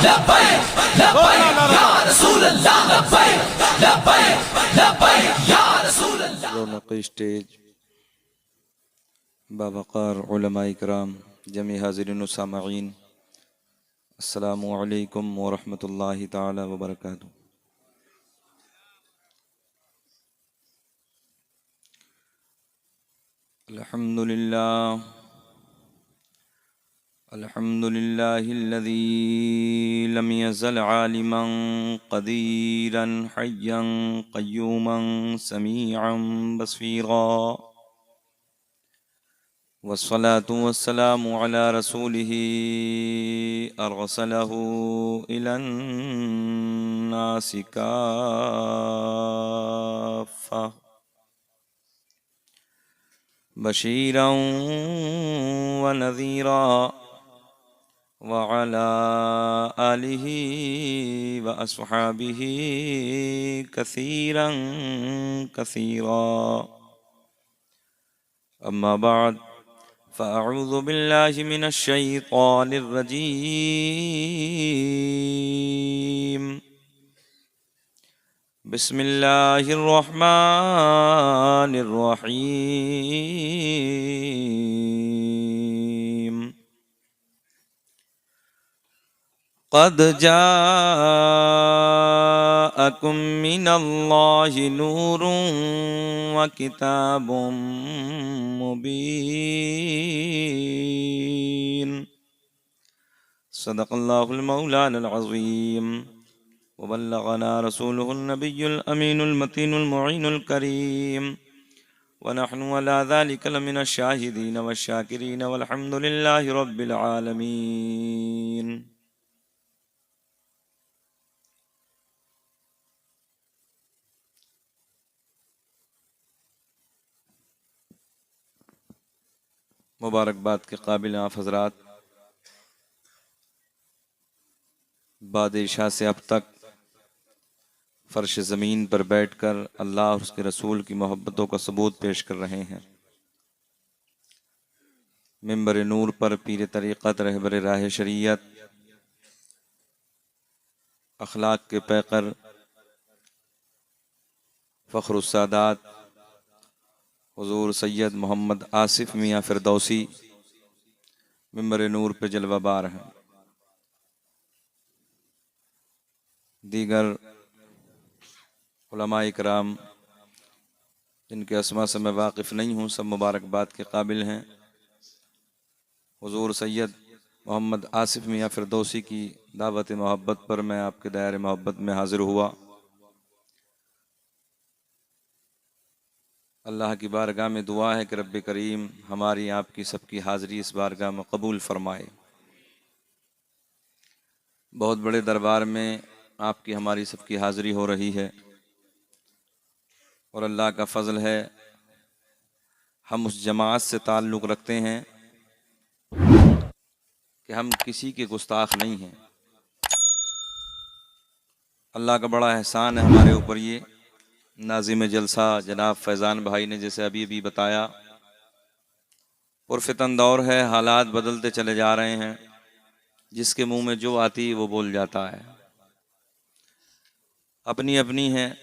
लब्बैक लब्बैक या रसूल अल्लाह, लब्बैक लब्बैक लब्बैक या रसूल अल्लाह। रौनक स्टेज, बावक़ार उलमाए किराम, जमी हाज़िरीन व सामईन, अस्सलामु अलैकुम व रहमतुल्लाहि ताला व बरकातुहू। अल्हम्दुलिल्लाह अल्हम्दुलिल्लाहिल्लज़ी लम यज़ल आलिमन क़दीरन हय्यन क़य्यूमन समीअन बसीरा, वस्सलातु वस्सलामु अला रसूलिही अरसलहू इलन नासि काफ़्फ़ा बशीरन व नज़ीरा, व अला आलिही व अस्हाबिही कसीरन कसीरा। अम्मा बाद फ़अऊज़ु बिल्लाहि मिनश शैतानिर रजीम। बिस्मिल्लाहिर्रहमानिर्रहीम। क़द जाअकुम मिनल्लाहि नूरुन व किताबुम मुबीन। सदक़ल्लाहुल मौलाना अज़ीम व बल्लगना रसूलुहुन नबियुल अमीनुल मतीनुल मुईनुल करीम व नहनु अला ज़ालिका लमिनश शाहिदीन वश शाकिरीन वल्हम्दुलिल्लाहि रब्बिल आलमीन। मुबारकबाद के काबिल आप हज़रात, बाद इशा से अब तक फ़र्श ज़मीन पर बैठकर अल्लाह और उसके रसूल की मोहब्बतों का सबूत पेश कर रहे हैं। मिंबर नूर पर पीर तरीक़त रहबर राह शरीयत, अखलाक के पैकर फ़ख्रुस्सादात हुज़ूर सैयद मोहम्मद आसिफ़ मियाँ फ़िरदौसी मिंबर नूर पे जलवाबार हैं। दीगर उलमाए इकराम जिनके अस्मा से मैं वाकिफ़ नहीं हूँ, सब मुबारकबाद के काबिल हैं। हुज़ूर सैयद मोहम्मद आसिफ़ मियाँ फ़िरदौसी की दावत मोहब्बत पर मैं आपके दायरे मोहब्बत में हाज़िर हुआ। अल्लाह की बारगाह में दुआ है कि रब्बे करीम हमारी आपकी सबकी हाज़िरी इस बारगाह में कबूल फ़रमाए। बहुत बड़े दरबार में आपकी हमारी सबकी हाज़िरी हो रही है और अल्लाह का फ़ज़ल है हम उस जमात से ताल्लुक़ रखते हैं कि हम किसी के गुस्ताख नहीं हैं। अल्लाह का बड़ा एहसान है हमारे ऊपर। ये नाज़िम जलसा जनाब फैज़ान भाई ने जैसे अभी अभी बताया, पुरफ़ितन दौर है, हालात बदलते चले जा रहे हैं, जिसके मुंह में जो आती वो बोल जाता है। अपनी अपनी है,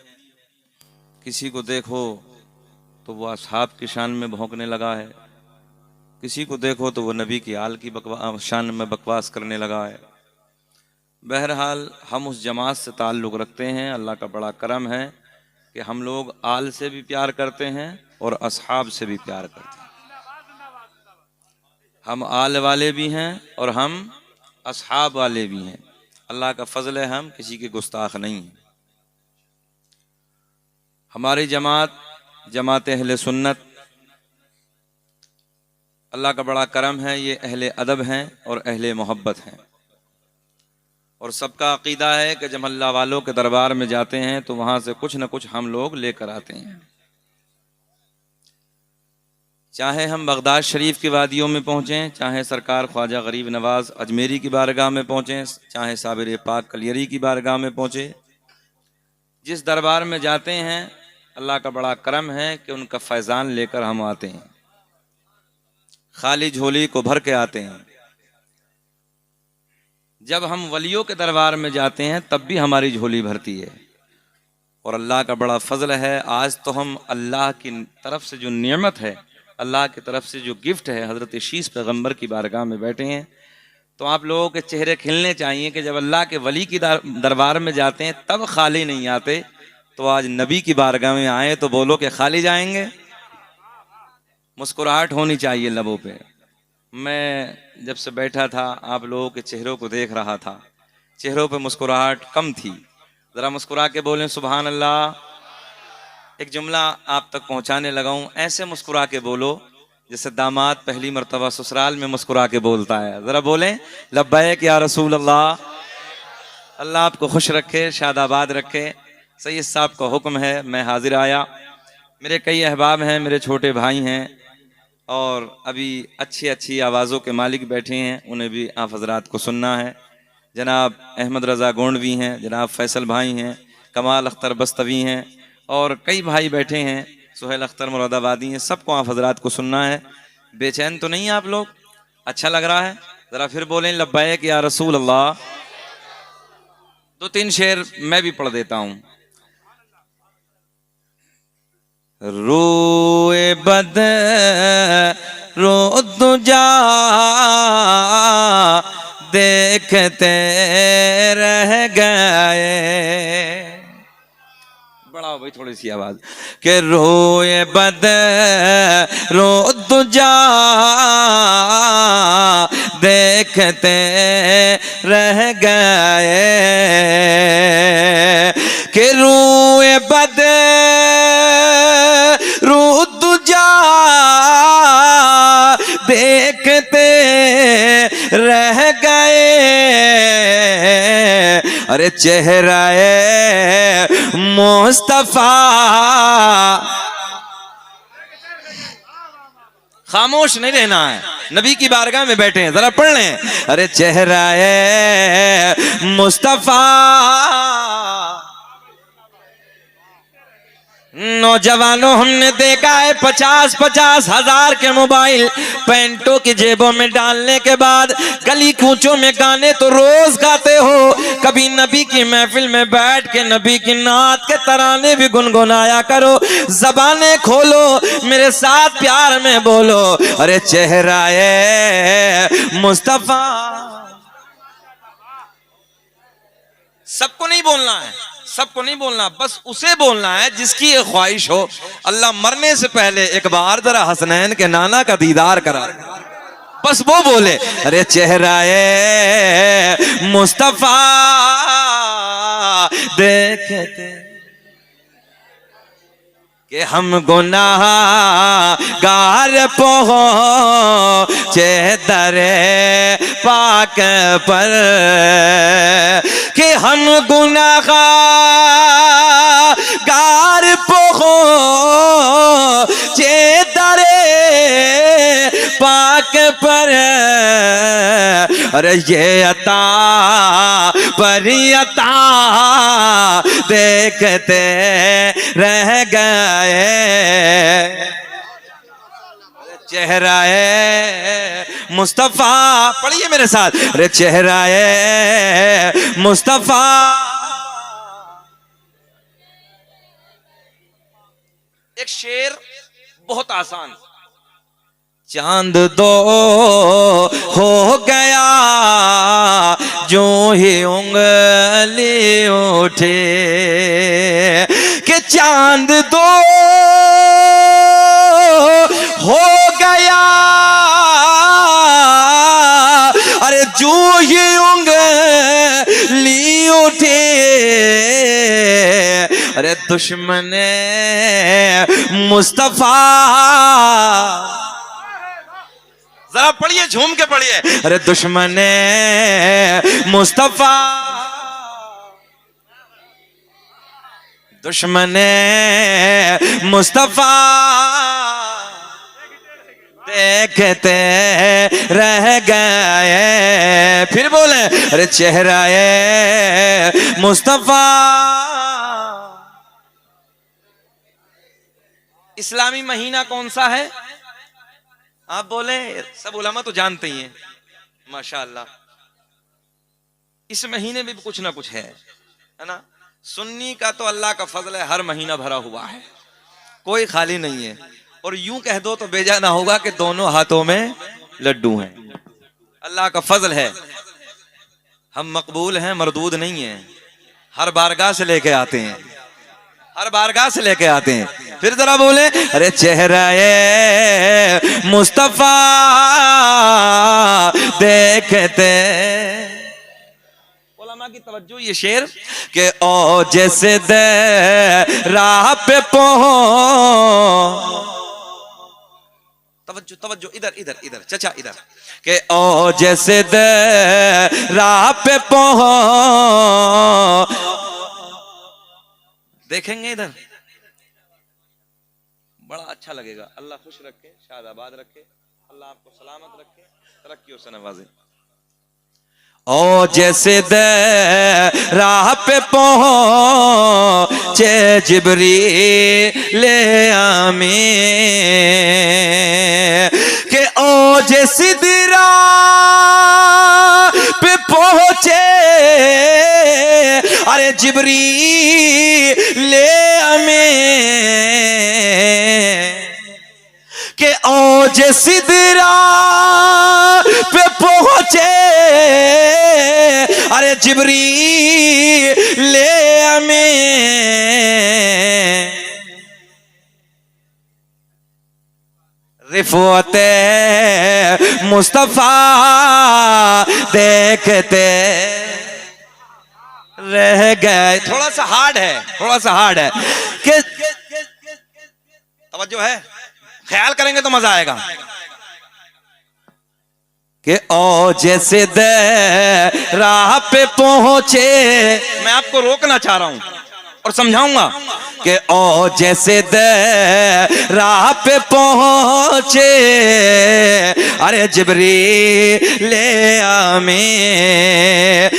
किसी को देखो तो वो असहाब की शान में भौंकने लगा है, किसी को देखो तो वो नबी की आल की शान में बकवास करने लगा है। बहरहाल हम उस जमात से ताल्लुक़ रखते हैं। अल्लाह का बड़ा करम है कि हम लोग आल से भी प्यार करते हैं और असहाब से भी प्यार करते हैं। हम आल वाले भी हैं और हम असहाब वाले भी हैं। अल्लाह का फ़ज़ल है, हम किसी के गुस्ताख नहीं हैं। हमारी जमात जमात अहले सुन्नत, अल्लाह का बड़ा करम है, ये अहले अदब हैं और अहले मोहब्बत हैं। और सबका अक़ीदा है कि जब अल्लाह वालों के दरबार में जाते हैं तो वहाँ से कुछ न कुछ हम लोग लेकर आते हैं। चाहे हम बगदाद शरीफ की वादियों में पहुँचें, चाहे सरकार ख्वाजा गरीब नवाज़ अजमेरी की बारगाह में पहुँचें, चाहे साबिर पाक कलियरी की बारगाह में पहुँचे, जिस दरबार में जाते हैं अल्लाह का बड़ा करम है कि उनका फैज़ान लेकर हम आते हैं, खाली झोली को भर के आते हैं। जब हम वलियों के दरबार में जाते हैं तब भी हमारी झोली भरती है। और अल्लाह का बड़ा फजल है, आज तो हम अल्लाह की तरफ से जो नेमत है, अल्लाह की तरफ से जो गिफ्ट है, हज़रत शीस पैगम्बर की बारगाह में बैठे हैं। तो आप लोगों के चेहरे खिलने चाहिए कि जब अल्लाह के वली की दरबार में जाते हैं तब खाली नहीं आते, तो आज नबी की बारगाह में आए तो बोलो कि खाली जाएंगे। मुस्कुराहट होनी चाहिए लबों पे। मैं जब से बैठा था आप लोगों के चेहरों को देख रहा था, चेहरों पे मुस्कुराहट कम थी। ज़रा मुस्कुरा के बोलें सुभान अल्लाह। एक जुमला आप तक पहुंचाने लगा हूं, ऐसे मुस्कुरा के बोलो जैसे दामाद पहली मर्तबा ससुराल में मुस्कुरा के बोलता है। ज़रा बोलें लब्बैक या रसूल अल्लाह। अल्लाह आपको खुश रखे, शादाबाद रखे। सैयद साहब का हुक्म है, मैं हाजिर आया। मेरे कई अहबाब हैं, मेरे छोटे भाई हैं, और अभी अच्छी अच्छी आवाज़ों के मालिक बैठे हैं, उन्हें भी आप हजरात को सुनना है। जनाब अहमद रज़ा गोंडवी हैं, जनाब फैसल भाई हैं, कमाल अख्तर बस्तवी हैं, और कई भाई बैठे हैं, सुहेल अख्तर मुरादाबादी हैं। सबको आप हजरात को सुनना है। बेचैन तो नहीं है आप लोग? अच्छा लग रहा है? ज़रा फिर बोलें लब्बैक या रसूल अल्लाह। 2-3 शेर मैं भी पढ़ देता हूँ। रोए बद रो दुजा देखते रह गए। बढ़ाओ भाई थोड़ी सी आवाज। के रोए बद रो दुजा देखते रह गए। के रोए बद रो दुजा देखते रह गए। अरे चेहराए मुस्तफा। खामोश नहीं रहना है, नबी की बारगाह में बैठे हैं, जरा पढ़ लें। अरे चेहराए मुस्तफा। नौजवानों हमने देखा है 50-50 हजार के मोबाइल पैंटों की जेबों में डालने के बाद गली कूचों में गाने तो रोज गाते हो। कभी नबी की महफिल में बैठ के नबी की नात के तराने भी गुनगुनाया करो। जबानें खोलो, मेरे साथ प्यार में बोलो। अरे चेहराए मुस्तफा। सबको नहीं बोलना है, सबको नहीं बोलना, बस उसे बोलना है जिसकी ये ख्वाहिश हो। अल्लाह मरने से पहले एक बार जरा हसनैन के नाना का दीदार करा, बस वो बोले। अरे चेहराए मुस्तफा देखते कि हम गुनाहगार पहुंचे दरे पाक पर। कि हम गुनाहगार पहुंचे दरे पाक पर। अरे ये अता पर अता देखते रह गए। चेहराए मुस्तफा, पढ़िए मेरे साथ। अरे चेहराए मुस्तफा। एक शेर बहुत आसान। चांद दो हो गया जो ही उंगली उठे। कि चांद दो हो गया, अरे जो ही उंगली उठे। अरे दुश्मने मुस्तफा। जरा पढ़िए, झूम के पढ़िए। अरे दुश्मने मुस्तफा। दुश्मने मुस्तफा देखते रह गए। फिर बोले अरे चेहराए मुस्तफा। इस्लामी महीना कौन सा है आप बोले? सब उलमा तो जानते ही हैं माशाअल्लाह। इस महीने में भी कुछ ना कुछ है ना। सुन्नी का तो अल्लाह का फजल है, हर महीना भरा हुआ है, कोई खाली नहीं है। और यूं कह दो तो बेजा ना होगा कि दोनों हाथों में लड्डू हैं। अल्लाह का फजल है, हम मकबूल हैं, मरदूद नहीं हैं। हर बारगाह से लेके आते हैं, हर बारगाह से लेके आते हैं। फिर जरा बोले, अरे चेहरा मुस्तफा देखते, उलमा की तवज्जो ये शेर के ओ जैसे दे राह पे तवज्जो तवज्जो, इधर इधर इधर चचा इधर, के ओ जैसे दे राह पे देखेंगे इधर, बड़ा अच्छा लगेगा। अल्लाह खुश रखे, शादाबाद रखे, अल्लाह आपको सलामत रखे, तरक्की से नवाजे। ओ जैसे दे राह पे पहुंचे जिब्रील आमीन, के ओ जैसे दिरा पे पहुंचे, अरे जिब्रील आमीन, के ओ जैसे दिरा पे पहुंचे, अरे जिब्रील आमीन, रिफ़अते मुस्तफा देखते रह गए। थोड़ा सा हार्ड है, थोड़ा सा हार्ड है कि तवज्जो है, ख्याल करेंगे तो मजा आएगा। कि ओ जैसे दे राह पे पहुंचे, मैं आपको रोकना चाह रहा हूं और समझाऊंगा कि ओ जैसे दे राह पे पहुंचे, अरे जिब्रील आमीन।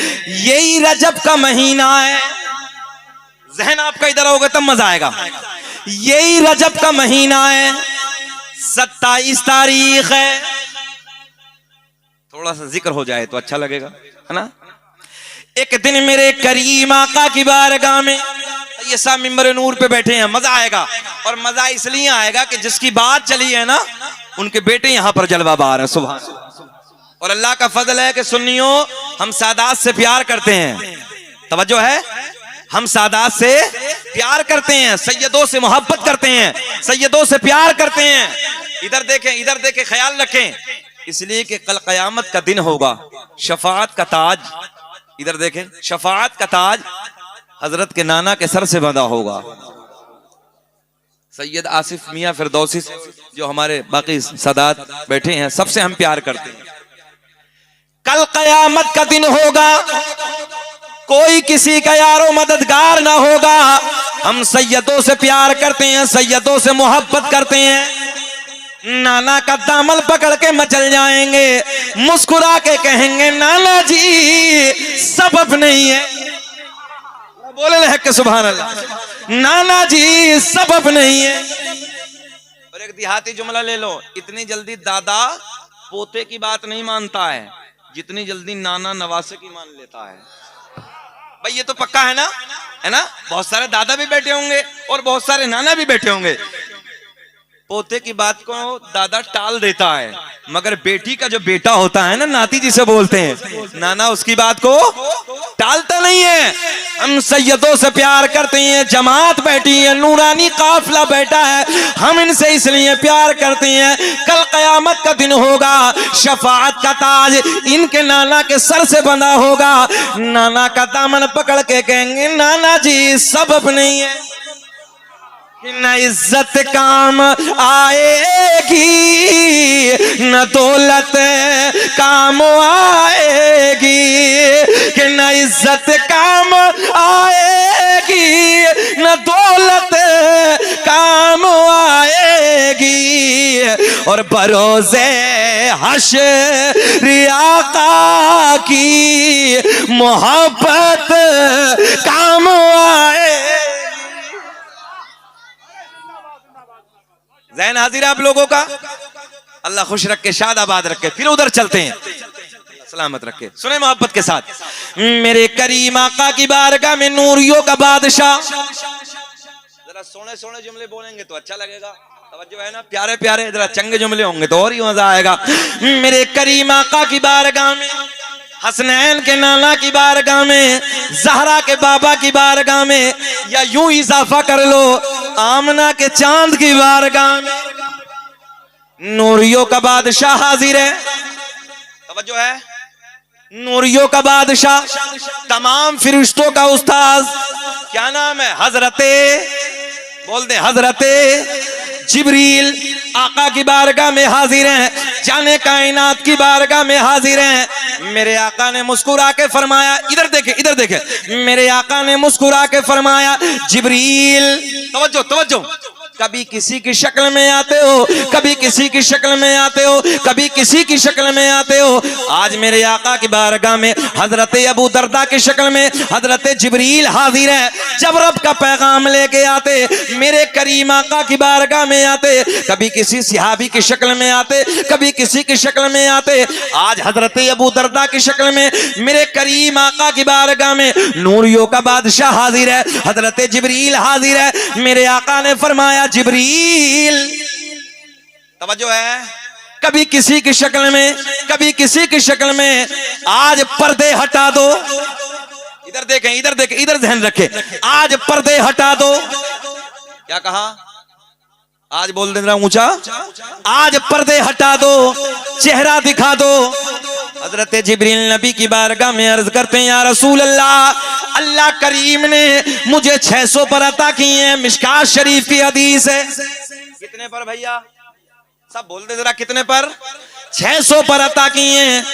यही रजब का महीना है, जहन आपका इधर होगा तब मजा आएगा। यही रजब का महीना है, 27 तारीख है। थोड़ा सा जिक्र हो जाए तो अच्छा लगेगा, है ना। एक दिन मेरे करीम आका की बारगाह में ये सब मिंबर नूर पे बैठे हैं, मजा आएगा। और मजा इसलिए आएगा कि जिसकी बात चली है ना, उनके बेटे यहां पर जलवाबार है, सुभान अल्लाह। और अल्लाह का फजल है कि सुन्नियों, हम सादात से प्यार करते हैं, तवज्जो है, हम सादात से प्यार करते हैं, सैयदों से मोहब्बत करते हैं, सैयदों से प्यार करते हैं। इधर देखें, इधर देखें, ख्याल रखें, इसलिए कि कल कयामत का दिन होगा, शफाअत का ताज, इधर देखें, शफाअत का ताज हजरत के नाना के सर से बंधा होगा। सैयद आसिफ मियां फिरदौसी जो हमारे बाकी सादात बैठे हैं, सबसे हम प्यार करते हैं। कल कयामत का दिन होगा, कोई किसी का यारो मददगार ना होगा। हम सैयदों से प्यार करते हैं, सैयदों से मोहब्बत करते हैं। नाना का दामन पकड़ के मचल जाएंगे, मुस्कुरा के कहेंगे नाना जी सब अपने ही है, बोले लहक सुभान अल्लाह, नाना जी सब अपने ही है। और एक देहाती जुमला ले लो, इतनी जल्दी दादा पोते की बात नहीं मानता है जितनी जल्दी नाना नवासे की मान लेता है। भाई ये तो पक्का है ना, है ना। बहुत सारे दादा भी बैठे होंगे और बहुत सारे नाना भी बैठे होंगे। पोते की बात को दादा टाल देता है, मगर बेटी का जो बेटा होता है ना, नाती जिसे बोलते हैं, नाना उसकी बात को टालता नहीं है। हम सैयदों से प्यार करते हैं, जमात बैठी है, नूरानी काफिला बैठा है, हम इनसे इसलिए प्यार करते हैं। कल कयामत का दिन होगा, शफाअत का ताज इनके नाना के सर से बंधा होगा। नाना का दामन पकड़ के कहेंगे नाना जी सब अपने ही है। न इज्जत काम आएगी, न दौलत काम आएगी, कि न इज्जत काम आएगी, न दौलत काम आएगी। और बरोज़े हश्र आका की मोहब्बत काम आएगी। ज़हन हाजिर है आप लोगों का, अल्लाह खुश रखे, शादाबाद रखे। फिर उधर चलते हैं, सलामत रखे। सुने मोहब्बत के साथ, मेरे करीम आका की बारगाह में नूरियों का बादशाह। जरा सोने सोने जुमले बोलेंगे तो अच्छा लगेगा, तवज्जो है ना प्यारे प्यारे, जरा चंगे जुमले होंगे तो और ही मजा आएगा। मेरे करीम आका की बारगाह में, हसनैन के नाना की बारगाह में, जहरा के बाबा की बारगाह में, या यूं इजाफा कर लो आमना के चांद की बारगाह में, नूरियों का बादशाह हाजिर है। तवज्जो है, नूरियों का बादशाह, तमाम फरिश्तों का उस्ताद, क्या नाम है? हजरते, बोल दे हजरते जिब्रील आका की बारगाह में हाजिर हैं, जाने कायनात की बारगाह में हाजिर हैं। मेरे आका ने मुस्कुरा के फरमाया, इधर देखे इधर देखे, मेरे आका ने मुस्कुरा के फरमाया जिब्रील, तवज्जो तवज्जो, कभी किसी की शक्ल में आते हो, कभी किसी की शक्ल में आते हो, कभी किसी की शक्ल में आते हो। आज मेरे आका की बारगाह में हजरत अबू दरदा की शक्ल में हजरत जिब्रील हाजिर है। जब रब का पैगाम लेके आते, मेरे करीम आका की बारगाह में आते, कभी किसी सिहाबी की शक्ल में आते, कभी किसी की शक्ल में आते। आज हजरत अबू दरदा की शक्ल में मेरे करीम आका की बारगाह में नूरियों का बादशाह हाजिर है, हजरत जिब्रील हाजिर है। मेरे आका ने फरमाया जिब्रील, तवज्जो है, कभी किसी की शक्ल में, कभी किसी की शक्ल में, आज पर्दे हटा दो। इधर देखें इधर देखें इधर ध्यान रखें, आज पर्दे हटा दो। क्या कहा? आज बोल दे जरा ऊंचा, आज पर्दे हटा दो, चेहरा दिखा दो। हजरत जिब्रील नबी की बारगाह में अर्ज करते हैं, या रसूल अल्लाह, अल्लाह करीम ने मुझे 600 पर अता किए हैं। मिशकात शरीफ की हदीस है। कितने पर भैया? सब बोल दे जरा, कितने पर? 600 पर अता किए हैं।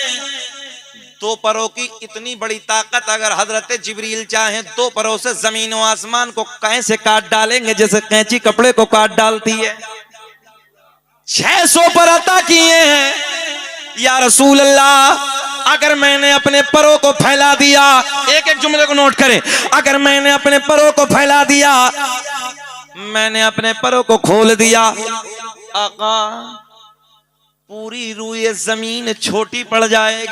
2 परों की इतनी बड़ी ताकत अगर हजरत जिब्रील चाहे 2 परों से जमीन और आसमान को कैसे काट डालेंगे, जैसे कैंची कपड़े को काट डालती है। 600 पर अता किए हैं। या रसूल अल्लाह, अगर मैंने अपने परों को फैला दिया, एक एक जुमले को नोट करें, अगर मैंने अपने परों को फैला दिया, मैंने अपने परों को खोल दिया, आका पूरी रूए जमीन छोटी पड़ जाएगी।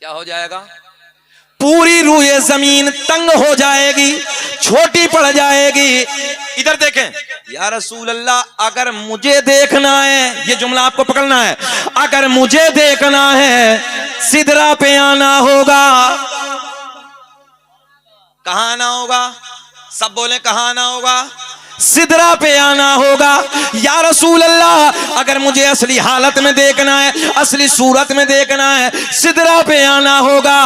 क्या हो जाएगा? पूरी रूए जमीन तंग हो जाएगी, छोटी पड़ जाएगी। इधर देखें, या रसूल अल्लाह, अगर मुझे देखना है, ये जुमला आपको पकड़ना है, अगर मुझे देखना है सिदरा पे आना होगा। कहां आना होगा? सब बोले कहां आना होगा? सिदरा पे आना होगा। या रसूल अल्लाह, अगर मुझे असली हालत में देखना है, असली सूरत में देखना है, सिदरा पे आना होगा।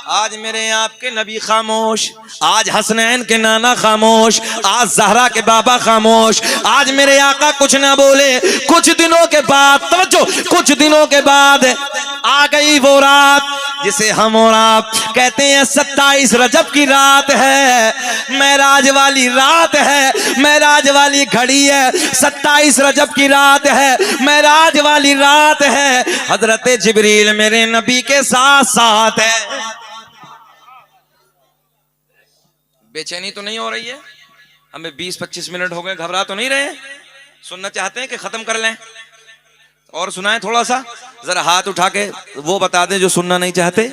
आज मेरे आपके नबी खामोश, आज हसनैन के नाना खामोश, आज जहरा के बाबा खामोश, आज मेरे आका कुछ ना बोले। कुछ दिनों के बाद, तवज्जो, कुछ दिनों के बाद आ गई वो रात जिसे हम और आप कहते हैं 27 रजब की रात है, मेराज वाली रात है, मेराज वाली घड़ी है। 27 रजब की रात है, मेराज वाली रात है। हजरत जिब्रील मेरे नबी के साथ साथ है। बेचैनी तो नहीं हो रही है? हमें 20-25 मिनट हो गए, घबरा तो नहीं रहे? सुनना चाहते हैं कि खत्म कर लें? और सुनाएं थोड़ा सा, जरा हाथ उठा के वो बता दें जो सुनना नहीं चाहते।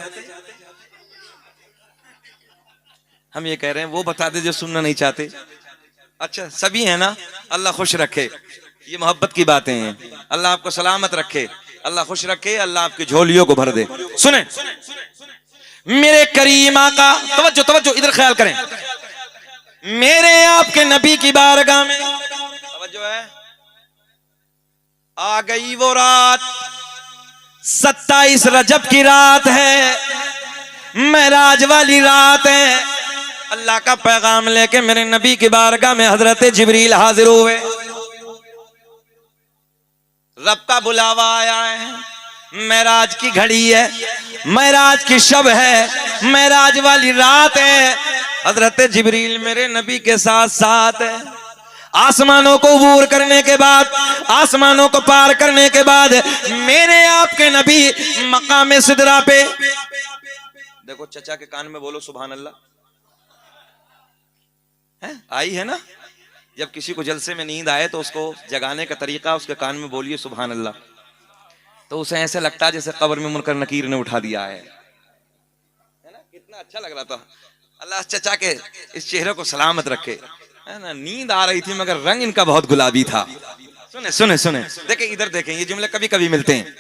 हम ये कह रहे हैं वो बता दें जो सुनना नहीं चाहते। अच्छा, सभी है ना? अल्लाह खुश रखे, ये मोहब्बत की बातें हैं। अल्लाह आपको सलामत रखे, अल्लाह खुश रखे, अल्लाह आपकी झोलियों को भर दे। सुने मेरे करीम आका, तवज्जो तवज्जो, इधर ख्याल करें, मेरे आपके नबी की बारगाह में, तवज्जो है, आ गई वो रात, 27 रजब की रात है, मेराज वाली रात है। अल्लाह का पैगाम लेके मेरे नबी की बारगाह में हजरत जिब्रील हाजिर हुए। रब का बुलावा आया है, मेराज की घड़ी है, मेराज की शब है, मेराज वाली रात है। हजरत जिब्रील मेरे नबी के साथ साथ है। आसमानों को अबूर करने के बाद, आसमानों को पार करने के बाद मेरे आपके नबी मकाम सिदरा पे, देखो चचा के कान में बोलो सुभान अल्लाह, है आई है ना? जब किसी को जलसे में नींद आए तो उसको जगाने का तरीका, उसके कान में बोलिए सुभान अल्लाह। तो उसे ऐसे लगता है जैसे कब्र में मुनकर नकीर ने उठा दिया है ना। कितना अच्छा लग रहा था। अल्लाह चचा के इस चेहरे को सलामत रखे, है ना। नींद आ रही थी मगर रंग इनका बहुत गुलाबी था। सुने सुने सुने, देखें इधर देखें, ये जुमले कभी कभी मिलते हैं।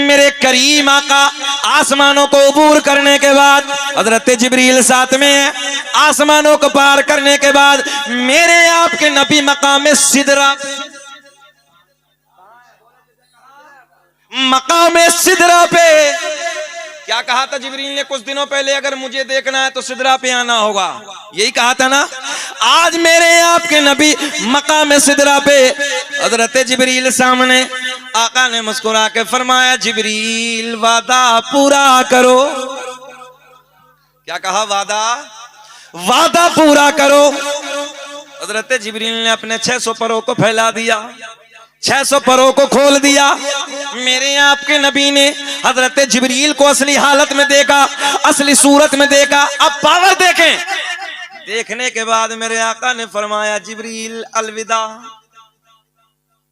मेरे करीम आका आसमानों को अबूर करने के बाद, हजरत जिब्रील साथ में है, आसमानों को पार करने के बाद मेरे आपके नबी मकाम सिदरा पे क्या कहा था जिब्रील ने कुछ दिनों पहले, अगर मुझे देखना है तो सिदरा पे आना होगा, यही कहा था ना। आज मेरे आपके नबी मकाम सिदरा पे हजरत जिब्रील सामने, आका ने मुस्कुरा के फरमाया जिब्रील वादा पूरा करो। क्या कहा? वादा पूरा करो। हजरत जिब्रील ने अपने 600 परों को फैला दिया, 600 परों को खोल दिया। मेरे आपके नबी ने हजरत जिब्रील को असली हालत में देखा, असली सूरत में देखा। अब पावर देखें। देखने के बाद मेरे आका ने फरमाया जिब्रील अलविदा।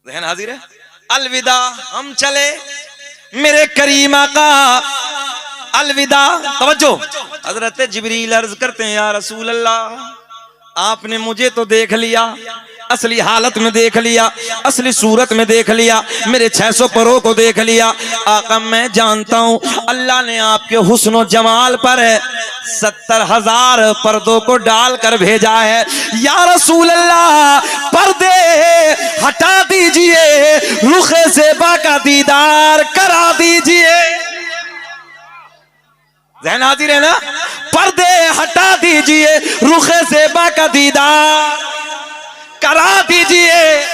ज़हन हाजिर है? अलविदा, हम चले। मेरे करीम आका अलविदा। तवज्जो, हजरत जिब्रील अर्ज करते हैं या रसूल अल्लाह, आपने मुझे तो देख लिया, असली हालत में देख लिया, असली सूरत में देख लिया, मेरे 600 परों को देख लिया। आका मैं जानता हूं अल्लाह ने आपके हुस्न और जमाल पर 70,000 पर्दों को डालकर भेजा है। या रसूल अल्लाह पर्दे हटा दीजिए, रुखे ज़ेबा का दीदार करा दीजिए। ज़हन हाजिर है ना? पर्दे हटा दीजिए, रुखे ज़ेबा का दीदार करा दीजिए।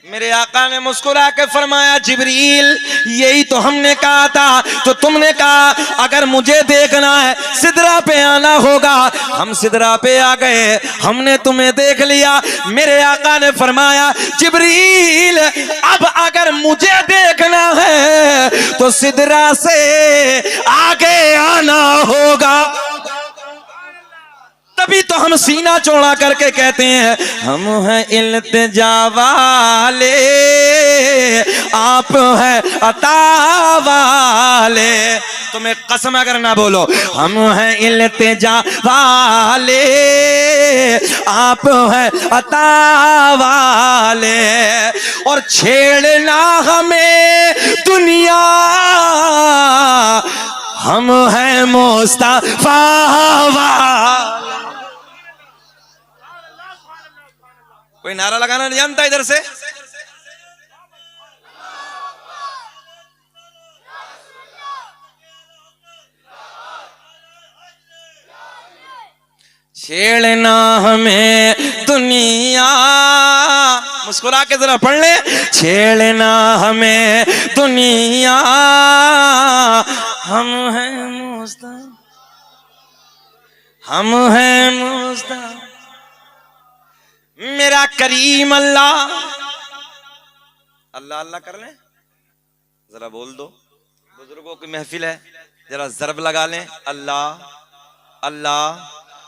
मेरे आका ने मुस्कुरा के फरमाया जिब्रील यही तो हमने कहा था, तो तुमने कहा अगर मुझे देखना है सिदरा पे आना होगा। हम सिदरा पे आ गए, हमने तुम्हें देख लिया। मेरे आका ने फरमाया जिब्रील अब अगर मुझे देखना है तो सिदरा से आगे आना होगा। तभी तो हम सीना चौड़ा करके कहते हैं हम हैं इल्तिजा वाले, आप हैं अता वाले। तुम्हें कसम अगर ना बोलो, हम हैं इल्तिजा वाले, आप हैं अता वाले। और छेड़ना हमें दुनिया, हम हैं मुस्तफा वाले। कोई नारा लगाना नहीं जानता इधर से? छेड़ना हमें दुनिया, मुस्कुरा के जरा पढ़ ले। छेड़ना हमें दुनिया, हम हैं मुस्तफा, हम हैं मुस्तफा। मेरा करीम अल्लाह, अल्लाह अल्लाह कर लें, जरा बोल दो। बुजुर्गों की महफिल है, जरा जरब लगा लें। अल्लाह अल्लाह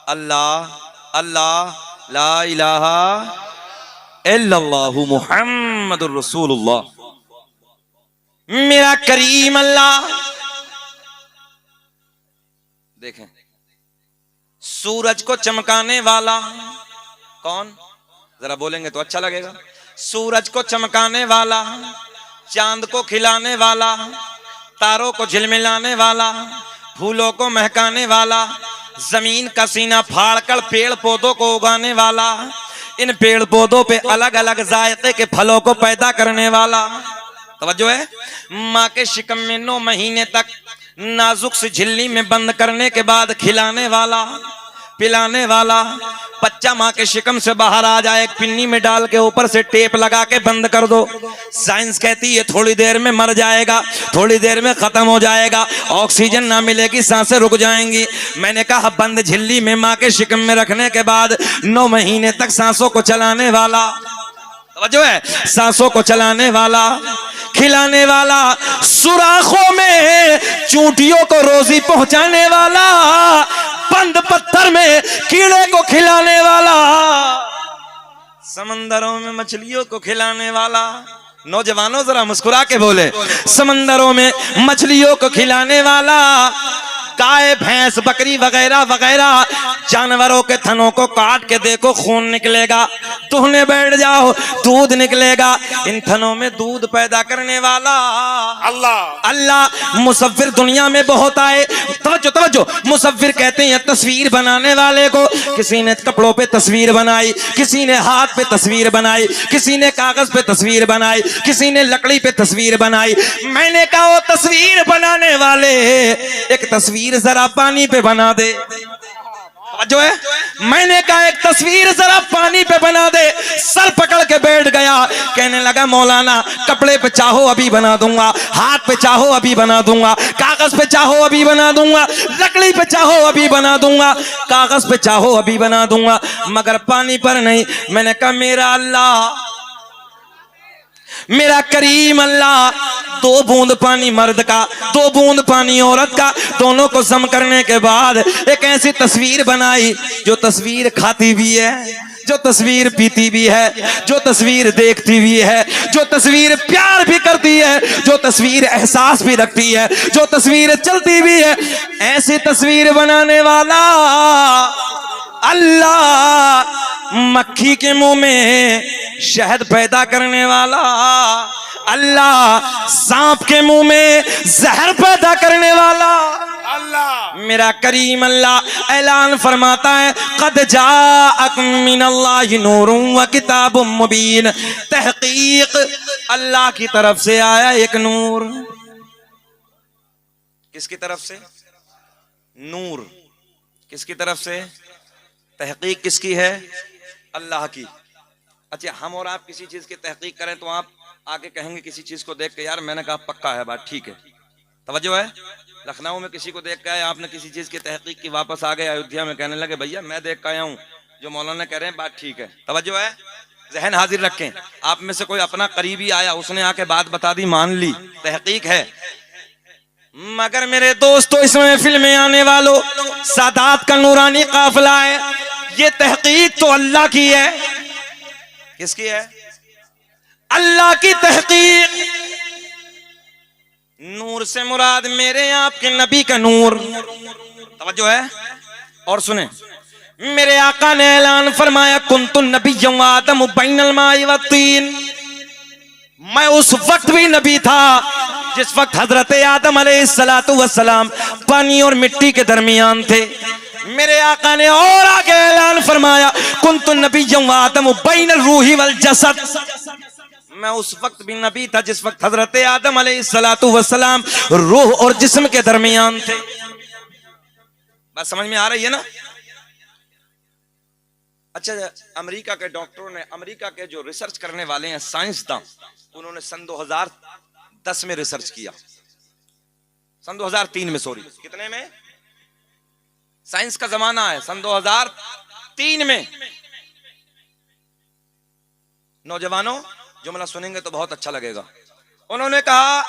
अल्लाह अल्लाह, ला इलाहा इल्लल्लाहु मुहम्मदुर रसूलुल्लाह। मेरा करीम अल्लाह, देखें सूरज को चमकाने वाला कौन? जरा बोलेंगे तो अच्छा लगेगा। सूरज को चमकाने वाला, चांद को खिलाने वाला, तारों को झिलमिलाने वाला, फूलों को महकाने वाला, जमीन का सीना फाड़कर पेड़ पौधों को उगाने वाला, इन पेड़ पौधों पे अलग अलग जायके के फलों को पैदा करने वाला। तवज्जो है? माँ के शिकम में 9 महीने तक नाजुक सी झिल्ली में बंद करने के बाद खिलाने वाला, पिलाने वाला। बच्चा माँ के शिकम से बाहर आ जाए, एक पिन्नी में डाल के ऊपर से टेप लगा के बंद कर दो। साइंस कहती है थोड़ी देर में मर जाएगा, थोड़ी देर में खत्म हो जाएगा, ऑक्सीजन ना मिलेगी, सांसें रुक जाएंगी। मैंने कहा बंद झिल्ली में माँ के शिकम में रखने के बाद 9 महीने तक सांसों को चलाने वाला, जो है सांसों को चलाने वाला, खिलाने वाला, सुराखों में चूंटियों को रोजी पहुंचाने वाला, बंद पत्थर में कीड़े को खिलाने वाला, समंदरों में मछलियों को खिलाने वाला, नौजवानों जरा मुस्कुरा के बोले, समंदरों में मछलियों को खिलाने वाला, गाय भैंस बकरी वगैरह वगैरह जानवरों के थनों को काट के देखो, खून निकलेगा, दुहने बैठ जाओ दूध निकलेगा। इन थनों में दूध पैदा करने वाला अल्लाह। अल्लाह। मुसव्विर दुनिया में बहुत आए, तवज्जो तवज्जो, मुसव्विर कहते हैं तस्वीर बनाने वाले को। किसी ने कपड़ों पे तस्वीर बनाई, किसी ने हाथ पे तस्वीर बनाई, किसी ने कागज पे तस्वीर बनाई, किसी ने लकड़ी पे तस्वीर बनाई। मैंने कहा वो तस्वीर बनाने वाले एक तस्वीर जरा पानी पे बना दे। जो है, मैंने कहा एक तस्वीर जरा पानी पे बना दे। सर पकड़ के बैठ गया, कहने लगा मौलाना कपड़े पे चाहो अभी बना दूंगा, हाथ पे चाहो अभी बना दूंगा, कागज पे चाहो अभी बना दूंगा, लकड़ी पे चाहो अभी बना दूंगा, कागज पे चाहो अभी बना दूंगा, मगर पानी पर नहीं। मैंने कहा मेरा अल्लाह, मेरा करीम अल्लाह, 2 बूंद पानी मर्द का, 2 बूंद पानी औरत का, दोनों को जम करने के बाद एक ऐसी तस्वीर बनाई जो तस्वीर खाती भी है, जो तस्वीर पीती भी है, जो तस्वीर देखती भी है, जो तस्वीर प्यार भी करती है, जो तस्वीर एहसास भी रखती है, जो तस्वीर चलती भी है। ऐसी तस्वीर बनाने वाला अल्लाह, मक्खी के मुंह में शहद पैदा करने वाला अल्लाह, सांप के मुंह में जहर पैदा करने वाला अल्लाह। मेरा करीम अल्लाह ऐलान फरमाता है, कद जाअकुम मिनल्लाहि नूरुन व किताबुम मुबीन। तहकीक अल्लाह की तरफ से आया एक नूर। किसकी तरफ से? नूर। किसकी तरफ से? तहकीक किसकी है? अल्लाह की। अच्छा, हम और आप किसी चीज की तहकीक करें तो आप आगे कहेंगे किसी चीज को देख के, यार मैंने कहा पक्का है बात, ठीक है, तवज्जो है। लखनऊ में किसी को देख के आए, आपने किसी चीज की तहकीक की, वापस आ गए अयोध्या में, कहने लगे भैया मैं देख के आया हूँ जो मौलाना कह रहे हैं बात ठीक है, तवज्जो है। जहन हाजिर रखें। आप में से कोई अपना करीबी आया, उसने आके बात बता दी, मान ली, तहकीक है। मगर मेरे दोस्तों, इस महफिल में आने वालों, सादात का नूरानी काफिला है, ये तहकीक तो अल्लाह की है। किसकी है? अल्लाह की तहकीक। नूर से मुराद मेरे आपके नबी का नूर, तवज्जो है। और सुने, मेरे आका ने ऐलान फरमाया, कुन्तु नबिय्यन व आदम बैनल माई व तीन। मैं उस वक्त भी नबी था जिस वक्त हजरत आदम अलैहिस्सलातु वस्सलाम पानी और मिट्टी के दरमियान थे। मेरे आका ने और आगे ऐलान फरमाया, कुन्तु नबिय्यन व आदम बैनल रूही वल जसद। मैं उस वक्त भी नबी था जिस वक्त हजरत आदम अलैहिस्सलातु वस्सलाम रूह और जिस्म के दरमियान थे। बात समझ में आ रही है ना? अच्छा, अमेरिका के डॉक्टरों ने, अमेरिका के जो रिसर्च करने वाले हैं साइंसदान, उन्होंने सन 2010 में रिसर्च किया, सन 2003 में, सॉरी, कितने में? साइंस का जमाना है, सन 2003 में। नौजवानों, जुमला सुनेंगे तो बहुत अच्छा लगेगा। उन्होंने कहा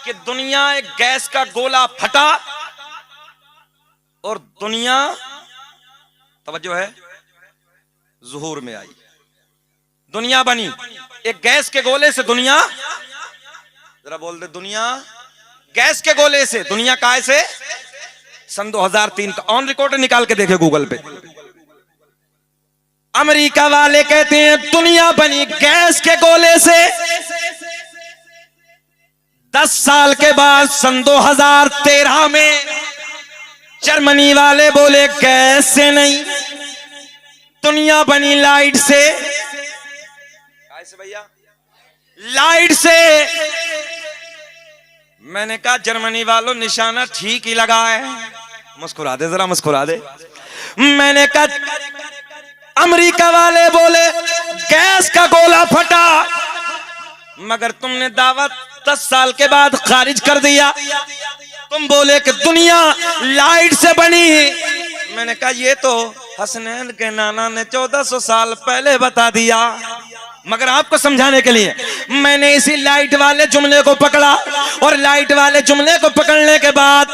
कि दुनिया एक गैस का गोला फटा और दुनिया, तवज्जो है, ज़ुहूर में आई, दुनिया बनी। एक गैस के गोले से दुनिया, जरा बोल दे, दुनिया गैस के गोले से, दुनिया काय से? सन 2003 का ऑन रिकॉर्ड निकाल के देखे गूगल पे। अमेरिका वाले कहते हैं दुनिया बनी गैस के गोले से। 10 साल के बाद सन 2013 में जर्मनी वाले बोले गैस से नहीं, दुनिया बनी लाइट से। कैसे भैया? लाइट से। मैंने कहा जर्मनी वालों, निशाना ठीक ही लगा है। मुस्कुरा दे, जरा मुस्कुरा दे। मैंने कहा अमेरिका वाले बोले गैस का गोला फटा, मगर तुमने दावा 10 साल के बाद खारिज कर दिया। तुम बोले कि दुनिया लाइट से बनी। मैंने कहा ये तो हसनैन के नाना ने 1400 साल पहले बता दिया। मगर आपको समझाने के लिए मैंने इसी लाइट वाले जुमले को पकड़ा और लाइट वाले जुमले को पकड़ने के बाद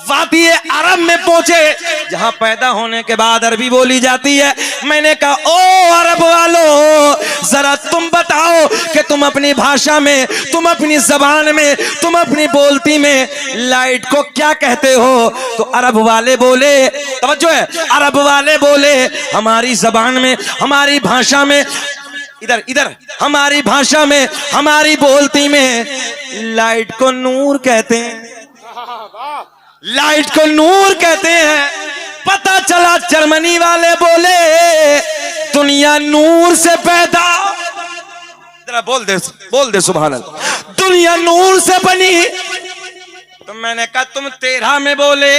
वादी अरब में पहुंचे जहां पैदा होने के बाद अरबी बोली जाती है। मैंने कहा ओ अरब वालों, जरा तुम बताओ कि तुम अपनी भाषा में, तुम अपनी जबान में, तुम अपनी बोलती में लाइट को क्या कहते हो? तो अरब वाले बोले, तवज्जो है, अरब वाले बोले हमारी जबान में, हमारी भाषा में, इधर इधर हमारी भाषा में, हमारी बोलती में लाइट को नूर कहते हैं, लाइट को नूर कहते हैं। पता चला जर्मनी वाले बोले दुनिया नूर से पैदा, जरा बोल दे सुभान अल्लाह, दुनिया नूर से बनी। तो मैंने कहा तुम 13 में बोले,